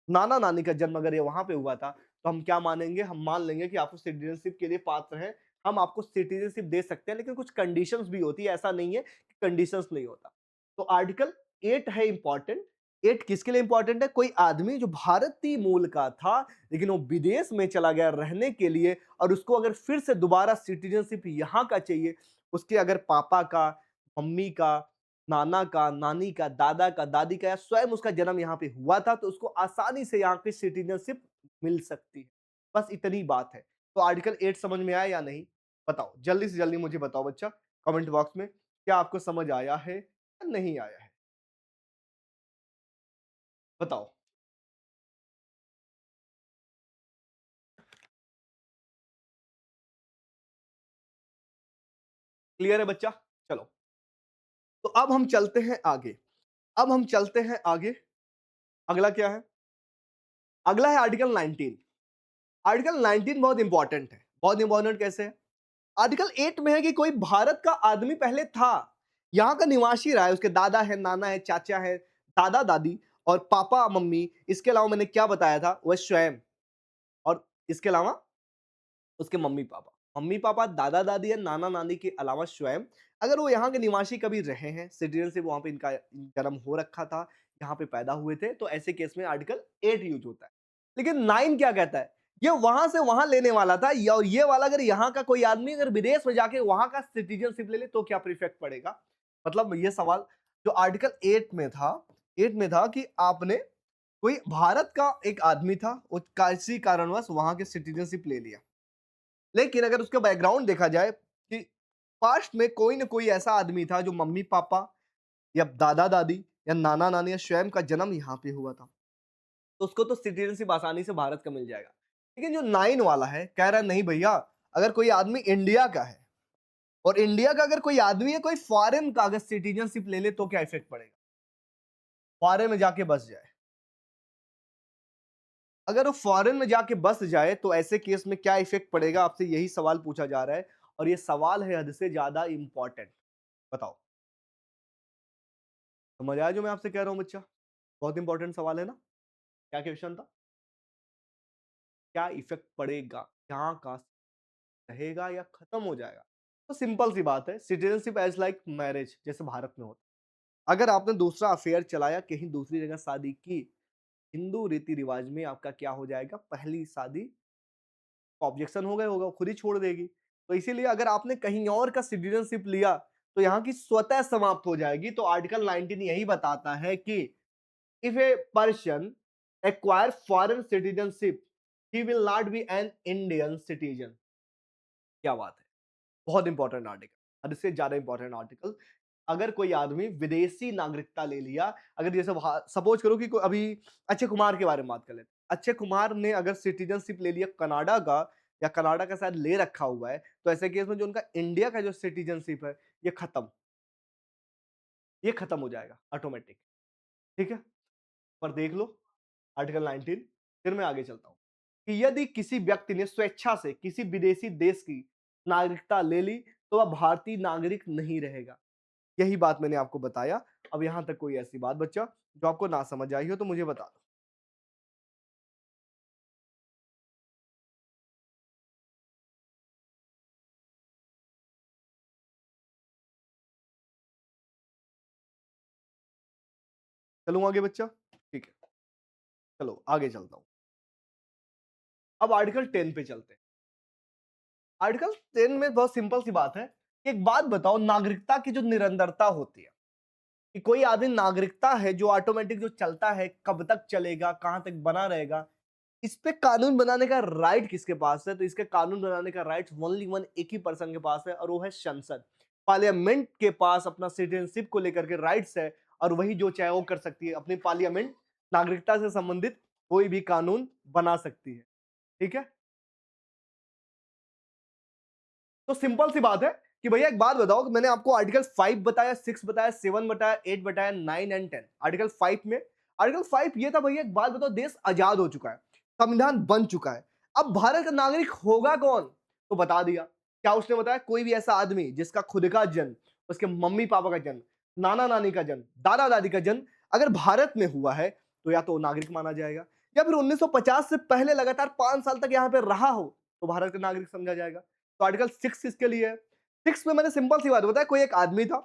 नाना नानी का जन्म अगर ये वहां पे हुआ था, तो हम क्या मानेंगे, हम मान लेंगे कि आपको सिटीजनशिप के लिए पात्र हैं, हम आपको सिटीजनशिप दे सकते हैं। लेकिन कुछ कंडीशंस भी होती है, ऐसा नहीं है कि कंडीशंस नहीं होता। तो आर्टिकल 8 है इंपॉर्टेंट। 8 किसके लिए इंपॉर्टेंट है, कोई आदमी जो भारतीय मूल का था लेकिन वो विदेश में चला गया रहने के लिए, और उसको अगर फिर से दोबारा सिटीजनशिप यहाँ का चाहिए, उसके अगर पापा का, मम्मी का, नाना का, नानी का, दादा का, दादी का, या स्वयं उसका जन्म यहाँ पे हुआ था, तो उसको आसानी से यहाँ की सिटीजनशिप मिल सकती है। बस इतनी बात है। तो आर्टिकल 8 समझ में आया या नहीं, बताओ जल्दी से जल्दी मुझे बताओ बच्चा, कमेंट बॉक्स में, क्या आपको समझ आया है या नहीं आया है, बताओ। क्लियर है बच्चा, चलो, तो अब हम चलते हैं आगे, अगला क्या है, अगला है आर्टिकल 19। आर्टिकल 19 बहुत इंपॉर्टेंट है, बहुत इंपॉर्टेंट कैसे है, आर्टिकल 8 में है कि कोई भारत का आदमी पहले था, यहां का निवासी रहा है, उसके दादा है, नाना है, चाचा है, दादा दादी और पापा मम्मी, इसके अलावा मैंने क्या बताया था, वह स्वयं, और इसके अलावा उसके मम्मी पापा, मम्मी पापा, दादा दादी या नाना नानी के अलावा स्वयं अगर वो यहाँ के निवासी कभी रहे हैं, सिटीजनशिप वहां पे इनका जन्म हो रखा था, यहाँ पे पैदा हुए थे, तो ऐसे केस में आर्टिकल 8 यूज होता है। लेकिन 9 क्या कहता है? ये वहां से वहां लेने वाला था, और ये वाला अगर यहाँ का कोई आदमी अगर विदेश में जाके वहां का सिटीजनशिप ले ले तो क्या इफेक्ट पड़ेगा? मतलब ये सवाल जो आर्टिकल 8 में था, 8 में था कि आपने कोई भारत का एक आदमी था, वो किसी कारणवश वहां के सिटीजनशिप ले लिया। लेकिन अगर उसका बैकग्राउंड देखा जाए कि पास्ट में कोई ना कोई ऐसा आदमी था जो मम्मी पापा या दादा दादी या नाना नानी या स्वयं का जन्म यहाँ पे हुआ था, तो उसको तो सिटीजनशिप आसानी से भारत का मिल जाएगा। लेकिन जो 9 वाला है कह रहा है नहीं भैया, अगर कोई आदमी इंडिया का है और इंडिया का अगर कोई आदमी है कोई फॉरेन का अगर सिटीजनशिप ले ले तो क्या इफेक्ट पड़ेगा? फॉरेन में जाके बस जाए, अगर वो फॉरेन में जाके बस जाए तो ऐसे केस में क्या इफेक्ट पड़ेगा? आपसे यही सवाल पूछा जा रहा है और ये सवाल है हद से ज्यादा इंपॉर्टेंट। बताओ, समझ आया जो मैं आपसे कह रहा हूँ बच्चा? बहुत इंपॉर्टेंट सवाल है ना? क्या क्वेश्चन था? क्या इफेक्ट पड़ेगा? यहाँ का रहेगा या खत्म हो जाएगा? तो सिंपल सी बात है, सिटीजनशिप एज लाइक मैरिज जैसे भारत में होता है। अगर आपने दूसरा अफेयर चलाया, कहीं दूसरी जगह शादी की, हिंदू रीति रिवाज में आपका क्या हो जाएगा? पहली शादी ऑब्जेक्शन हो गए होगा, वो खुद ही छोड़ देगी। तो इसीलिए अगर आपने कहीं और का सिटीजनशिप लिया तो यहाँ की स्वतः समाप्त हो जाएगी। तो आर्टिकल 19 यही बताता है कि if a person acquire foreign citizenship he will not be an Indian citizen. क्या बात है, बहुत इंपॉर्टेंट आर्टिकल, इससे ज्यादा इंपॉर्टेंट आर्टिकल। अगर कोई आदमी विदेशी नागरिकता ले लिया, अगर जैसे सपोज करो कि अभी अक्षय कुमार के बारे में बात कर लेते हैं। अक्षय कुमार ने अगर सिटीजनशिप ले लिया कनाडा का, या कनाडा का शायद ले रखा हुआ है, तो ऐसे केस में जो उनका इंडिया का जो सिटीजनशिप है ये खत्म, ये खत्म हो जाएगा ऑटोमेटिक। ठीक है, पर देख लो आर्टिकल 19। फिर मैं आगे चलता हूं कि यदि किसी व्यक्ति ने स्वेच्छा से किसी विदेशी देश की नागरिकता ले ली तो वह भारतीय नागरिक नहीं रहेगा। यही बात मैंने आपको बताया। अब यहां तक कोई ऐसी बात बच्चा जो आपको ना समझ आई हो तो मुझे बता दो। चलूं आगे बच्चा? ठीक है, चलो आगे चलता हूं। अब आर्टिकल 10 पे चलते हैं। आर्टिकल 10 में बहुत सिंपल सी बात है। एक बात बताओ, नागरिकता की जो निरंतरता होती है कि कोई आदमी नागरिकता है जो ऑटोमेटिक जो चलता है, कब तक चलेगा, कहां तक बना रहेगा, इस पे कानून बनाने का राइट किसके पास है? तो इसके कानून बनाने का राइट ओनली वन एक ही पर्सन के पास है और वो है संसद। पार्लियामेंट के पास अपना सिटीजनशिप को लेकर के राइट्स है और वही जो चाहे वो कर सकती है। अपनी पार्लियामेंट नागरिकता से संबंधित कोई भी कानून बना सकती है। ठीक है, तो सिंपल सी बात है कि भैया एक बात बताओ कि मैंने आपको आर्टिकल 5 बताया, 6 बताया, 7 बताया, 8 बताया, 9 एंड 10। आर्टिकल 5 में, आर्टिकल 5 ये था भैया एक बात बताओ, देश आजाद हो चुका है, संविधान बन चुका है, अब भारत का नागरिक होगा कौन? तो बता दिया। क्या उसने बताया? कोई भी ऐसा आदमी जिसका खुद का जन्म, उसके मम्मी पापा का जन्म, नाना नानी का जन्म, दादा दादी का जन्म अगर भारत में हुआ है तो या तो नागरिक माना जाएगा, या फिर 1950 से पहले लगातार 5 साल तक यहां पर रहा हो तो भारत का नागरिक समझा जाएगा। तो आर्टिकल 6 इसके लिए है। 6 में मैंने सिंपल सी बात बताया, कोई एक आदमी था,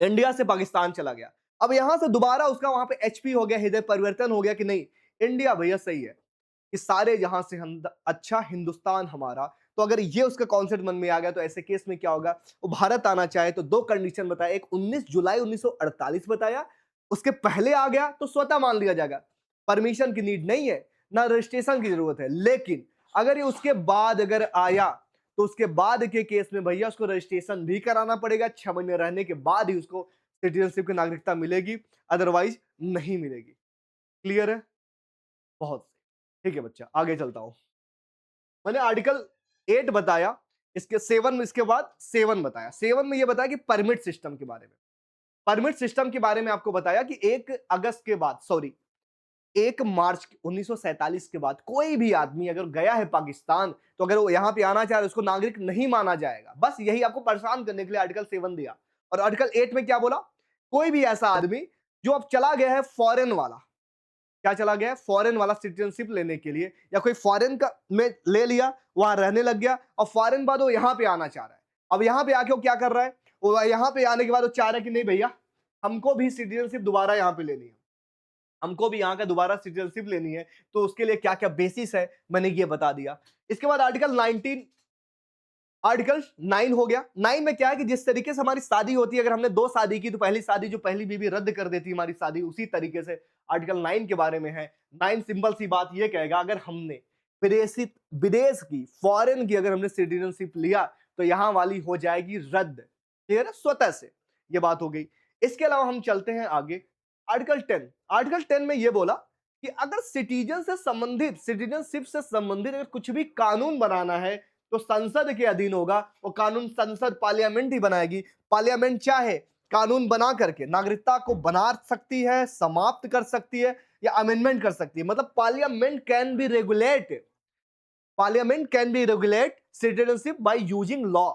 इंडिया से पाकिस्तान चला गया, अब यहां से दोबारा उसका वहां पे एचपी हो गया, हृदय परिवर्तन हो गया कि नहीं इंडिया भैया सही है, कि सारे जहां से हम अच्छा हिंदुस्तान हमारा। तो अगर ये उसका कॉन्सेप्ट मन में आ गया तो ऐसे केस में क्या होगा? वो भारत आना चाहे तो दो कंडीशन बताया, एक 19 जुलाई 1948 बताया, उसके पहले आ गया तो स्वतः मान लिया जाएगा, परमिशन की नीड नहीं है, ना रजिस्ट्रेशन की जरूरत है। लेकिन अगर ये उसके बाद अगर आया तो उसके बाद के केस में भैया उसको रजिस्ट्रेशन भी कराना पड़ेगा, 6 महीने रहने के बाद ही उसको सिटीजनशिप की नागरिकता मिलेगी, अदरवाइज नहीं मिलेगी। क्लियर है? बहुत सही। ठीक है बच्चा, आगे चलता हूं। मैंने आर्टिकल 8 बताया, इसके 7 में, इसके बाद 7 बताया। 7 में यह बताया कि परमिट सिस्टम के बारे में, परमिट सिस्टम के बारे में आपको बताया कि 1 अगस्त के बाद, सॉरी 1 मार्च 1947 के बाद कोई भी आदमी अगर गया है पाकिस्तान तो अगर वो यहां पे आना चाहे उसको नागरिक नहीं माना जाएगा। बस यही आपको परेशान करने के लिए आर्टिकल 7 दिया। और आर्टिकल 8 में क्या बोला? कोई भी ऐसा आदमी जो अब चला गया है फॉरेन वाला, क्या चला गया है? फॉरेन वाला सिटीजनशिप लेने के लिए, या कोई फॉरेन का में ले लिया, वहां रहने लग गया और फॉरेन बाद वो यहाँ पे आना चाह रहा है। अब यहाँ पे आके वो क्या कर रहा है? वो यहाँ पे आने के बाद वो चाह रहा है कि नहीं भैया, हमको भी सिटीजनशिप दोबारा यहाँ पे लेनी है, हमको भी यहाँ का दोबारा सिटीजनशिप लेनी है। तो उसके लिए क्या क्या बेसिस है, मैंने ये बता दिया। इसके बाद आर्टिकल 9 हो गया। 9 में क्या है कि जिस तरीके से हमारी शादी होती है, अगर हमने 2 शादी की तो पहली शादी जो पहली बीवी रद्द कर देती है हमारी शादी, उसी तरीके से आर्टिकल 9 के बारे में है। 9 सिंपल सी बात ये कहेगा, अगर हमने विदेशी विदेश की फॉरेन की अगर हमने सिटीजनशिप लिया तो यहां वाली हो जाएगी रद्द। क्लियर है? स्वतः से ये बात हो गई। इसके अलावा हम चलते हैं आगे। आर्टिकल 10 में ये बोला कि अगर सिटीजनशिप से संबंधित अगर कुछ भी कानून बनाना है तो संसद के अधीन होगा। वो कानून संसद पार्लियामेंट ही बनाएगी। पार्लियामेंट चाहे कानून बना करके नागरिकता को बना सकती है, समाप्त कर सकती है या अमेंडमेंट कर सकती है। मतलब parliament can be regulate citizenship by using law.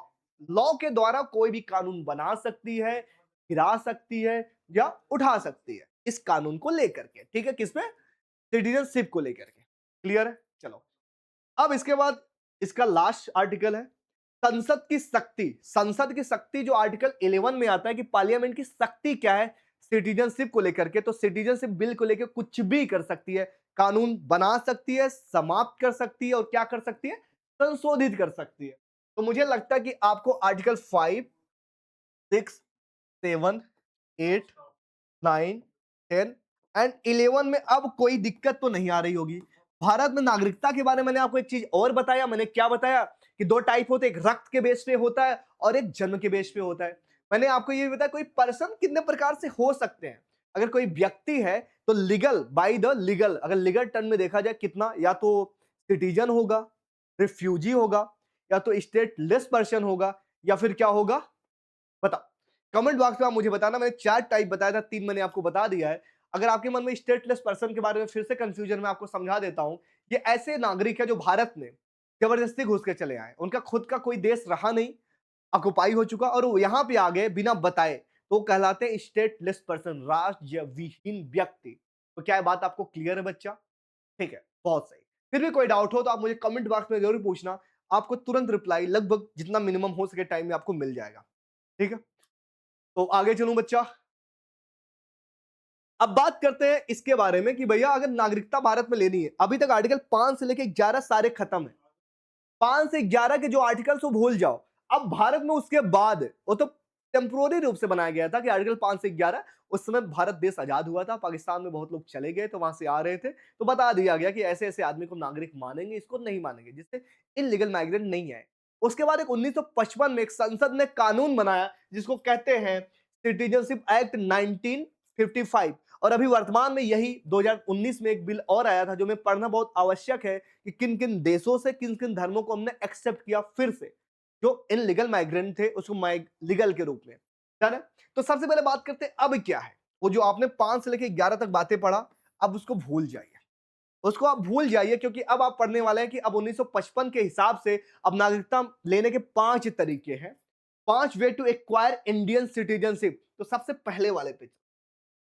Law के द्वारा कोई भी कानून बना सकती है, गिरा सकती है या उठा सकती है इस कानून को लेकर के। ठीक है? किसमें? सिटीजनशिप को लेकर के। क्लियर है? चलो, अब इसके बाद इसका लास्ट आर्टिकल है संसद की शक्ति। संसद की शक्ति जो आर्टिकल 11 में आता है कि पार्लियामेंट की शक्ति क्या है सिटीजनशिप को लेकर के। तो सिटीजनशिप बिल को लेकर कुछ भी कर सकती है, कानून बना सकती है, समाप्त कर सकती है और क्या कर सकती है? संशोधित कर सकती है। तो मुझे लगता है कि आपको आर्टिकल 5, 6, 7, 8, 9, 10 एंड 11 में अब कोई दिक्कत तो नहीं आ रही होगी। भारत में नागरिकता के बारे में मैंने आपको एक चीज और बताया। मैंने क्या बताया कि 2 टाइप होते हैं, एक रक्त के बेस पे होता है और एक जन्म के बेस पे होता है। मैंने आपको ये भी बताया कोई पर्सन कितने प्रकार से हो सकते हैं। अगर कोई व्यक्ति है तो लीगल, बाय द लीगल, अगर लीगल टर्म में देखा जाए कितना, या तो सिटीजन होगा, रिफ्यूजी होगा, या तो स्टेटलेस पर्सन होगा, या फिर क्या होगा? बताओ कमेंट बॉक्स में आप मुझे बताना। मैंने 4 टाइप बताया था, 3 मैंने आपको बता दिया है। अगर आपके मन में स्टेटलेस पर्सन के बारे में फिर से कंफ्यूजन में आपको समझा देता हूं। ये ऐसे नागरिक है जो भारत में जबरदस्ती घुस के चले आए, उनका खुद का कोई देश रहा नहीं, ऑक्युपाई हो चुका और वो यहाँ पे आ गए बिना बताए, तो वो कहलाते हैं स्टेटलेस पर्सन, राज्य विहीन व्यक्ति। तो क्या ये बात आपको क्लियर है बच्चा? ठीक है, बहुत सही। फिर भी कोई डाउट हो तो आप मुझे कमेंट बॉक्स में जरूर पूछना। आपको तुरंत रिप्लाई लगभग जितना मिनिमम हो सके टाइम में आपको मिल जाएगा। ठीक है, तो आगे चलूं बच्चा। अब बात करते हैं इसके बारे में कि भैया अगर नागरिकता भारत में लेनी है, अभी तक आर्टिकल 5 से लेके 11 सारे खत्म है। 5 से 11 के जो आर्टिकल्स वो भूल जाओ। अब भारत में उसके बाद वो तो टेम्पोररी रूप से बनाया गया था कि आर्टिकल 5 से 11 उस समय भारत देश आजाद हुआ था, पाकिस्तान में बहुत लोग चले गए तो वहां से आ रहे थे, तो बता दिया गया कि ऐसे ऐसे आदमी को नागरिक मानेंगे, इसको नहीं मानेंगे, जिससे इनलीगल माइग्रेंट नहीं आए। उसके बाद एक 1955 में एक संसद ने कानून बनाया जिसको कहते हैं सिटीजनशिप एक्ट 1955। और अभी वर्तमान में यही 2019 में एक बिल और आया था जो मैं पढ़ना बहुत आवश्यक है कि किन किन देशों से किन किन धर्मों को हमने एक्सेप्ट किया फिर से, जो इनलीगल माइग्रेंट थे उसको लीगल के रूप में। डन है? तो सबसे पहले बात करते हैं अब क्या है। वो जो आपने 5 से लेकर 11 तक बातें पढ़ा, अब उसको भूल जाइए। उसको आप भूल जाइए क्योंकि अब आप पढ़ने वाले हैं कि अब 1955 के हिसाब से अब नागरिकता लेने के 5 तरीके हैं। 5 way to acquire Indian citizenship. तो सबसे पहले वाले पे,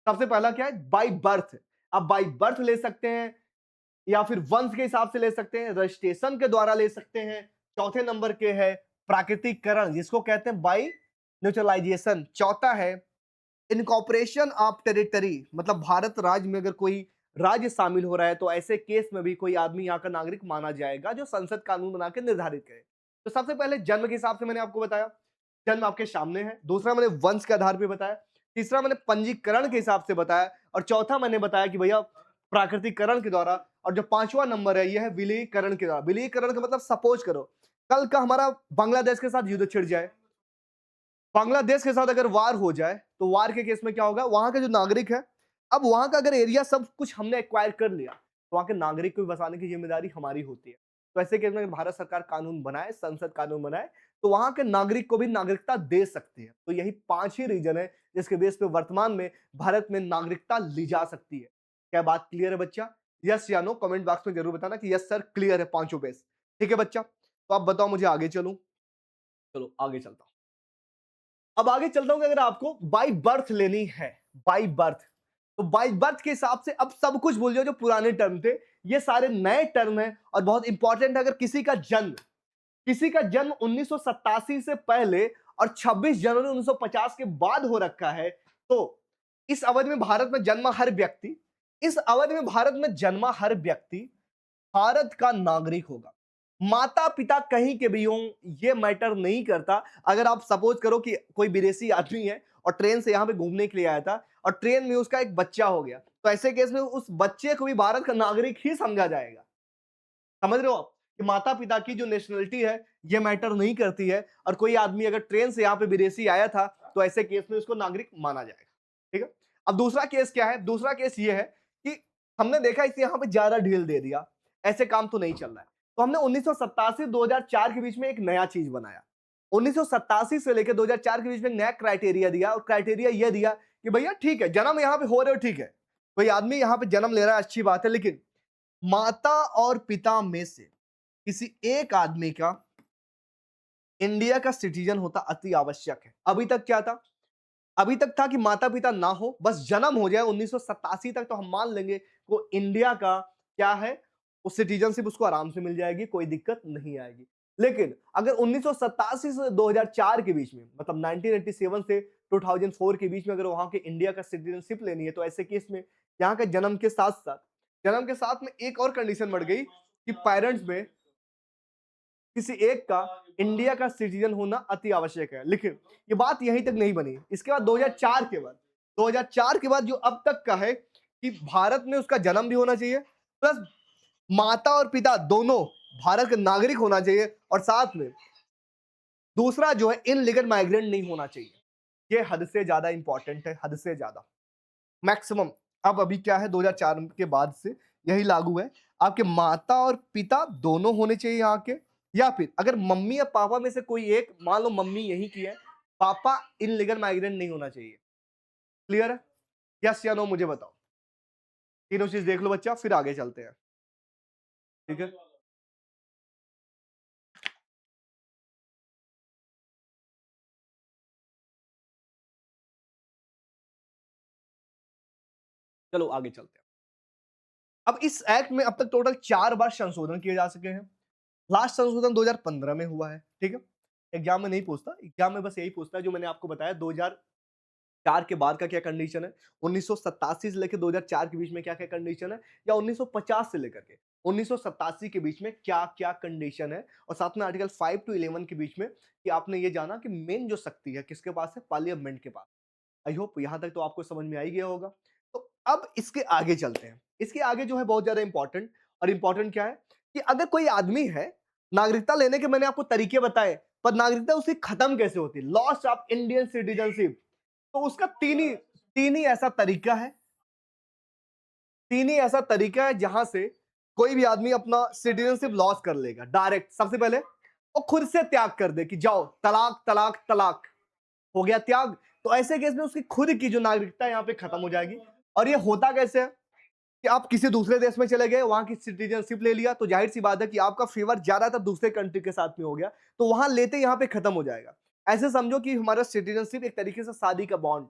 सबसे पहला क्या है? By birth. आप बाय बर्थ ले सकते हैं या फिर वंश के हिसाब से ले सकते हैं, रजिस्ट्रेशन के द्वारा ले सकते हैं। चौथे नंबर के है प्राकृतिकरण, जिसको कहते हैं बाय नेचुरलाइजेशन। चौथा है इनकॉर्पोरेशन ऑफ टेरिटरी, मतलब भारत राज्य में अगर कोई राज्य शामिल हो रहा है तो ऐसे केस में भी कोई आदमी यहाँ का नागरिक माना जाएगा जो संसद कानून बना के निर्धारित करे। तो सबसे पहले जन्म के हिसाब से मैंने आपको बताया, जन्म आपके सामने है। दूसरा मैंने वंश के आधार पर बताया। तीसरा मैंने पंजीकरण के हिसाब से बताया और चौथा मैंने बताया कि भैया प्राकृतिकरण के द्वारा। और जो 5वां नंबर है यह है विलीकरण के द्वारा। विलीकरण का मतलब सपोज करो कल का हमारा बांग्लादेश के साथ युद्ध छिड़ जाए, बांग्लादेश के साथ अगर वार हो जाए तो वार के केस में क्या होगा? वहां के जो नागरिक है, अब वहां का अगर एरिया सब कुछ हमने एक्वायर कर लिया तो वहां के नागरिक को बसाने की जिम्मेदारी हमारी होती है। तो ऐसे केस में अगर भारत सरकार कानून बनाए, संसद कानून बनाए तो वहां के नागरिक को भी नागरिकता दे सकती है। तो यही 5 ही रीजन है जिसके बेस पे वर्तमान में भारत में नागरिकता ली जा सकती है। क्या बात क्लियर है बच्चा? यस या नो कमेंट बॉक्स में जरूर बताना कि यस सर क्लियर है पांचों बेस। ठीक है बच्चा, तो आप बताओ मुझे आगे चलूं। चलो आगे चलता हूं। अब आगे चलता हूं कि अगर आपको बाय बर्थ लेनी है, बाय बर्थ, तो बाय बर्थ के हिसाब से अब सब कुछ भूल जाओ जो पुराने टर्म थे, ये सारे नए टर्म हैं और बहुत इंपॉर्टेंट है। अगर किसी का जन्म 1987 से पहले और 26 जनवरी 1950 के बाद हो रखा है, तो इस अवधि में भारत में जन्मा हर व्यक्ति इस अवधि में भारत में जन्मा हर व्यक्ति भारत का नागरिक होगा। माता पिता कहीं के भी हों, ये मैटर नहीं करता। अगर आप सपोज करो कि कोई विदेशी आदमी है और ट्रेन से यहाँ पे घूमने के लिए आया था और ट्रेन में उसका एक बच्चा हो गया, तो ऐसे केस में उस बच्चे को भी भारत का नागरिक ही समझा जाएगा। समझ रहे हो आप कि माता पिता की जो नेशनलिटी है ये मैटर नहीं करती है, और कोई आदमी अगर ट्रेन से यहाँ पे विदेशी आया था तो ऐसे केस में उसको नागरिक माना जाएगा। ठीक है। अब दूसरा केस क्या है? दूसरा केस ये है कि हमने देखा इसे यहाँ पे ज्यादा ढील दे दिया, ऐसे काम तो नहीं चल रहा है। तो हमने 1987 2004 के बीच में एक नया चीज बनाया। 1987 से लेकर 2004 के बीच में एक नया क्राइटेरिया दिया, और क्राइटेरिया ये दिया कि भैया ठीक है जन्म यहाँ पे हो रहे हो, ठीक है कोई आदमी यहाँ पे जन्म ले रहा है, अच्छी बात है, लेकिन माता और पिता में से किसी एक आदमी का इंडिया का सिटीजन होता अति आवश्यक है। अभी तक क्या था? अभी तक था कि माता पिता ना हो, बस जन्म हो जाए 1987 तक, तो हम मान लेंगे वो इंडिया का क्या है, वो सिटीजनशिप उसको आराम से मिल जाएगी, कोई दिक्कत नहीं आएगी। लेकिन अगर 1987 से 2004 के बीच में, मतलब 1987 से 2004 के बीच में अगर वहां के इंडिया का सिटीजनशिप लेनी है, तो ऐसे केस में यहाँ के जन्म के साथ में एक और कंडीशन बढ़ गई कि पेरेंट्स में किसी एक का इंडिया का सिटीजन होना अति आवश्यक है। लेकिन ये बात यहीं तक नहीं बनी। इसके बाद 2004 के बाद जो अब तक का है कि भारत में उसका जन्म भी होना चाहिए, प्लस माता और पिता दोनों भारत के नागरिक होना चाहिए, और साथ में दूसरा जो है इनलीगल माइग्रेंट नहीं होना चाहिए। ये हद से ज्यादा इंपॉर्टेंट है, हद से ज्यादा। मैक्सिमम अब अभी क्या है 2004 के बाद से यही लागू है, आपके माता और पिता दोनों होने चाहिए यहाँ के, या फिर अगर मम्मी या पापा में से कोई एक, मान लो मम्मी यही की है, पापा इनलीगल माइग्रेंट नहीं होना चाहिए। क्लियर है? यस या नो मुझे बताओ। तीनों चीज देख लो बच्चा, फिर आगे चलते हैं। ठीक है। चलो आगे चलते हैं। अब इस एक्ट में अब तक टोटल 4 बार संशोधन किए जा सके हैं। लास्ट संशोधन 2015 में हुआ है। ठीक है। एग्जाम में नहीं पूछता, एग्जाम में बस यही पूछता है जो मैंने आपको बताया 2004 के बाद का क्या कंडीशन है, 1987 से लेकर 2004 के बीच में क्या क्या कंडीशन है, या 1950 से लेकर के 1987 के बीच में क्या क्या कंडीशन है, और साथ में आर्टिकल 5 टू 11 के बीच में कि आपने ये जाना कि मेन जो शक्ति है किसके पास है, पार्लियामेंट के पास। आई होप यहां तक तो आपको समझ में आ ही गया होगा। तो अब इसके आगे चलते हैं। इसके आगे जो है बहुत ज्यादा इंपॉर्टेंट, और इंपॉर्टेंट क्या है कि अगर कोई आदमी है, नागरिकता लेने के मैंने आपको तरीके बताए, पर नागरिकता उसकी खत्म कैसे होती है, लॉस ऑफ इंडियन सिटीजनशिप, तो उसका तीन ही ऐसा तरीका है, तीन ही ऐसा तरीका है जहां से कोई भी आदमी अपना सिटीजनशिप लॉस कर लेगा डायरेक्ट। सबसे पहले वो खुद से त्याग कर दे कि जाओ तलाक तलाक तलाक, हो गया त्याग। तो ऐसे केस में उसकी खुद की जो नागरिकता यहाँ पे खत्म हो जाएगी। और ये होता कैसे है कि आप किसी दूसरे देश में चले गए, वहां की सिटीजनशिप ले लिया, तो जाहिर सी बात है कि आपका फेवर ज्यादातर दूसरे कंट्री के साथ में हो गया, तो वहां लेते यहाँ पे खत्म हो जाएगा। ऐसे समझो कि हमारा सिटीजनशिप एक तरीके से शादी का बॉन्ड,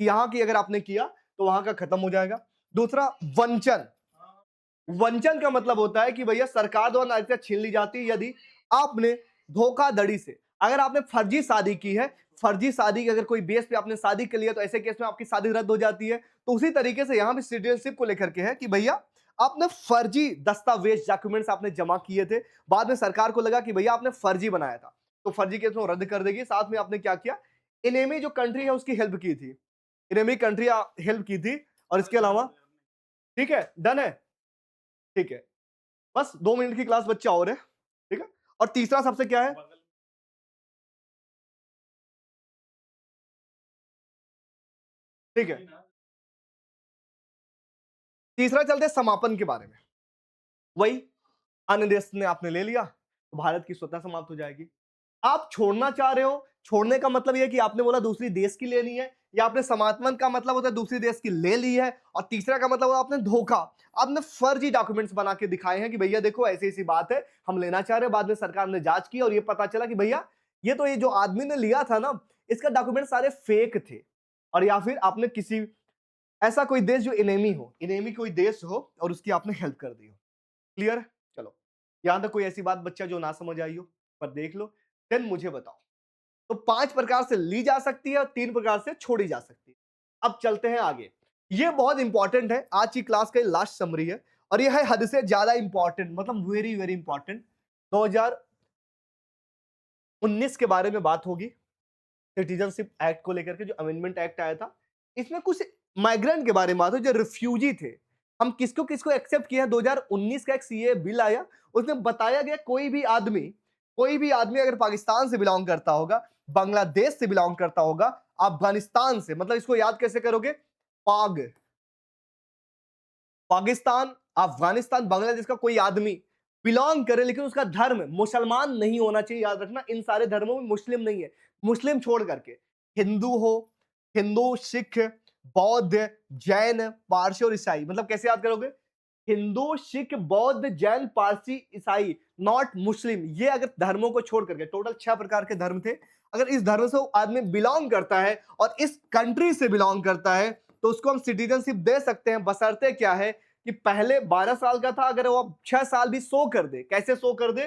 कि यहाँ की अगर आपने किया तो वहां का खत्म हो जाएगा। दूसरा वंचन, वंचन का मतलब होता है कि भैया सरकार द्वारा नागरिकता छीन ली जाती है यदि आपने धोखाधड़ी से, अगर आपने फर्जी शादी की है, फर्जी शादी की अगर कोई बेस पे आपने शादी कर लिया, तो ऐसे केस में आपकी शादी रद्द हो जाती है। तो उसी तरीके से यहां भी सिटीजनशिप को लेकर के है कि भैया आपने फर्जी दस्तावेज डॉक्यूमेंट्स आपने जमा किए थे, बाद में सरकार को लगा कि भैया आपने फर्जी बनाया था, तो फर्जी केस में रद्द कर देगी। साथ में आपने क्या किया, इनेमी जो कंट्री है उसकी हेल्प की थी, इनेमी कंट्री हेल्प की थी। और इसके अलावा ठीक है, डन है, ठीक है, बस 2 मिनट की क्लास बच्चा और है। ठीक है। और तीसरा सबसे क्या है, ठीक है, तीसरा चलते हैं समापन के बारे में। वही अन्य देश ने आपने ले लिया तो भारत की स्वतः समाप्त हो जाएगी। आप छोड़ना चाह रहे हो, छोड़ने का मतलब यह कि आपने बोला दूसरी देश की लेनी है, या आपने समापन का मतलब होता है दूसरी देश की ले ली है, और तीसरा का मतलब होता है आपने धोखा, आपने फर्जी डॉक्यूमेंट्स बना के दिखाए हैं कि भैया देखो ऐसी ऐसी बात है, हम लेना चाह रहे हैं, बाद में सरकार ने जांच की और ये पता चला कि भैया ये तो ये जो आदमी ने लिया था ना, इसका डॉक्यूमेंट सारे फेक थे। और या फिर आपने किसी ऐसा कोई देश जो एनेमी कोई देश हो और उसकी आपने हेल्प कर दी हो। क्लियर है? चलो, यहाँ तक कोई ऐसी बात बच्चा जो ना समझ आई हो, पर देख लो, देन मुझे बताओ। तो 5 प्रकार से ली जा सकती है और 3 प्रकार से छोड़ी जा सकती है। अब चलते हैं आगे। ये बहुत इंपॉर्टेंट है, आज की क्लास का ये लास्ट समरी है और ये है हद से ज्यादा इंपॉर्टेंट, मतलब वेरी वेरी इंपॉर्टेंट। 2019 के बारे में बात होगी, सिटीजनशिप एक्ट को लेकर के, जो अमेंडमेंट एक्ट आया था। इसमें कुछ माइग्रेंट के बारे में बात हो, जो रिफ्यूजी थे। हम किसको किसको एक्सेप्ट किए हैं। 2019 का एक सीए बिल आया, उसमें बताया गया कोई भी आदमी अगर पाकिस्तान से बिलोंग करता होगा, बांग्लादेश से बिलोंग करता होगा, अफगानिस्तान से, मतलब इसको याद कैसे करोगे, पाग, पाकिस्तान, अफगानिस्तान, बांग्लादेश का कोई आदमी बिलोंग करे लेकिन उसका धर्म मुसलमान नहीं होना चाहिए। याद रखना, इन सारे धर्मों में मुस्लिम नहीं है, मुस्लिम छोड़ करके हिंदू हो, हिंदू, सिख, बौद्ध, जैन, पारसी और ईसाई। मतलब कैसे याद करोगे, हिंदू, सिख, बौद्ध, जैन, पारसी, ईसाई, नॉट मुस्लिम। ये अगर धर्मों को छोड़ करके टोटल 6 प्रकार के धर्म थे, अगर इस धर्म से वो आदमी बिलोंग करता है और इस कंट्री से बिलोंग करता है तो उसको हम सिटीजनशिप दे सकते हैं, बशर्ते क्या है कि पहले 12 साल का था, अगर वो 6 साल भी शो कर दे। कैसे शो कर दे,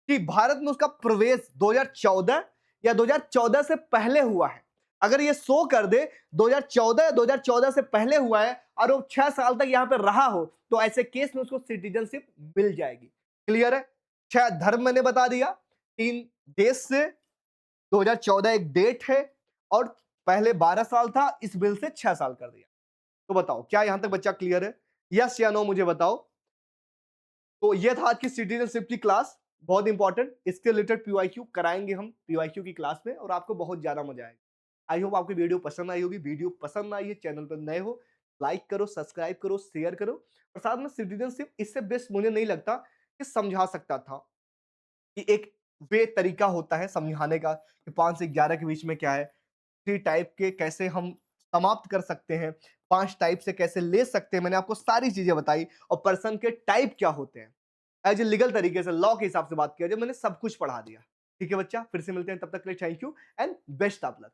कि भारत में उसका प्रवेश 2014 या 2014 से पहले हुआ है। अगर ये शो कर दे 2014 या 2014 से पहले हुआ है और वो 6 साल तक यहां पे रहा हो, तो ऐसे केस में उसको सिटीजनशिप मिल जाएगी। क्लियर है? 6 धर्म मैंने बता दिया, 3 देश से, 2014 एक डेट है और पहले 12 साल था, इस बिल से 6 साल कर दिया। तो बताओ क्या यहां तक बच्चा क्लियर है? यस या नो मुझे बताओ। तो ये था आज की सिटीजनशिप की क्लास, बहुत इंपॉर्टेंट। इसके रिलेटेड पीवाईक्यू कराएंगे हम पीवाईक्यू की क्लास में और आपको बहुत ज्यादा मजा आएगा। आई होप आपको वीडियो पसंद आई होगी। वीडियो पसंद आई है, चैनल पर नए हो, लाइक करो, सब्सक्राइब करो, शेयर करो। और साथ में सिटीजनशिप इससे बेस्ट मुझे नहीं लगता कि समझा सकता था, कि एक वे तरीका होता है समझाने का कि 5 से 11 के बीच में क्या है, 3 टाइप के कैसे हम समाप्त कर सकते हैं, 5 टाइप से कैसे ले सकते हैं। मैंने आपको सारी चीजें बताई और पर्सन के टाइप क्या होते हैं, एज ए लीगल तरीके से लॉ के हिसाब से बात किया जाए, मैंने सब कुछ पढ़ा दिया। ठीक है बच्चा, फिर से मिलते हैं, तब तक के लिए thank you and best of luck.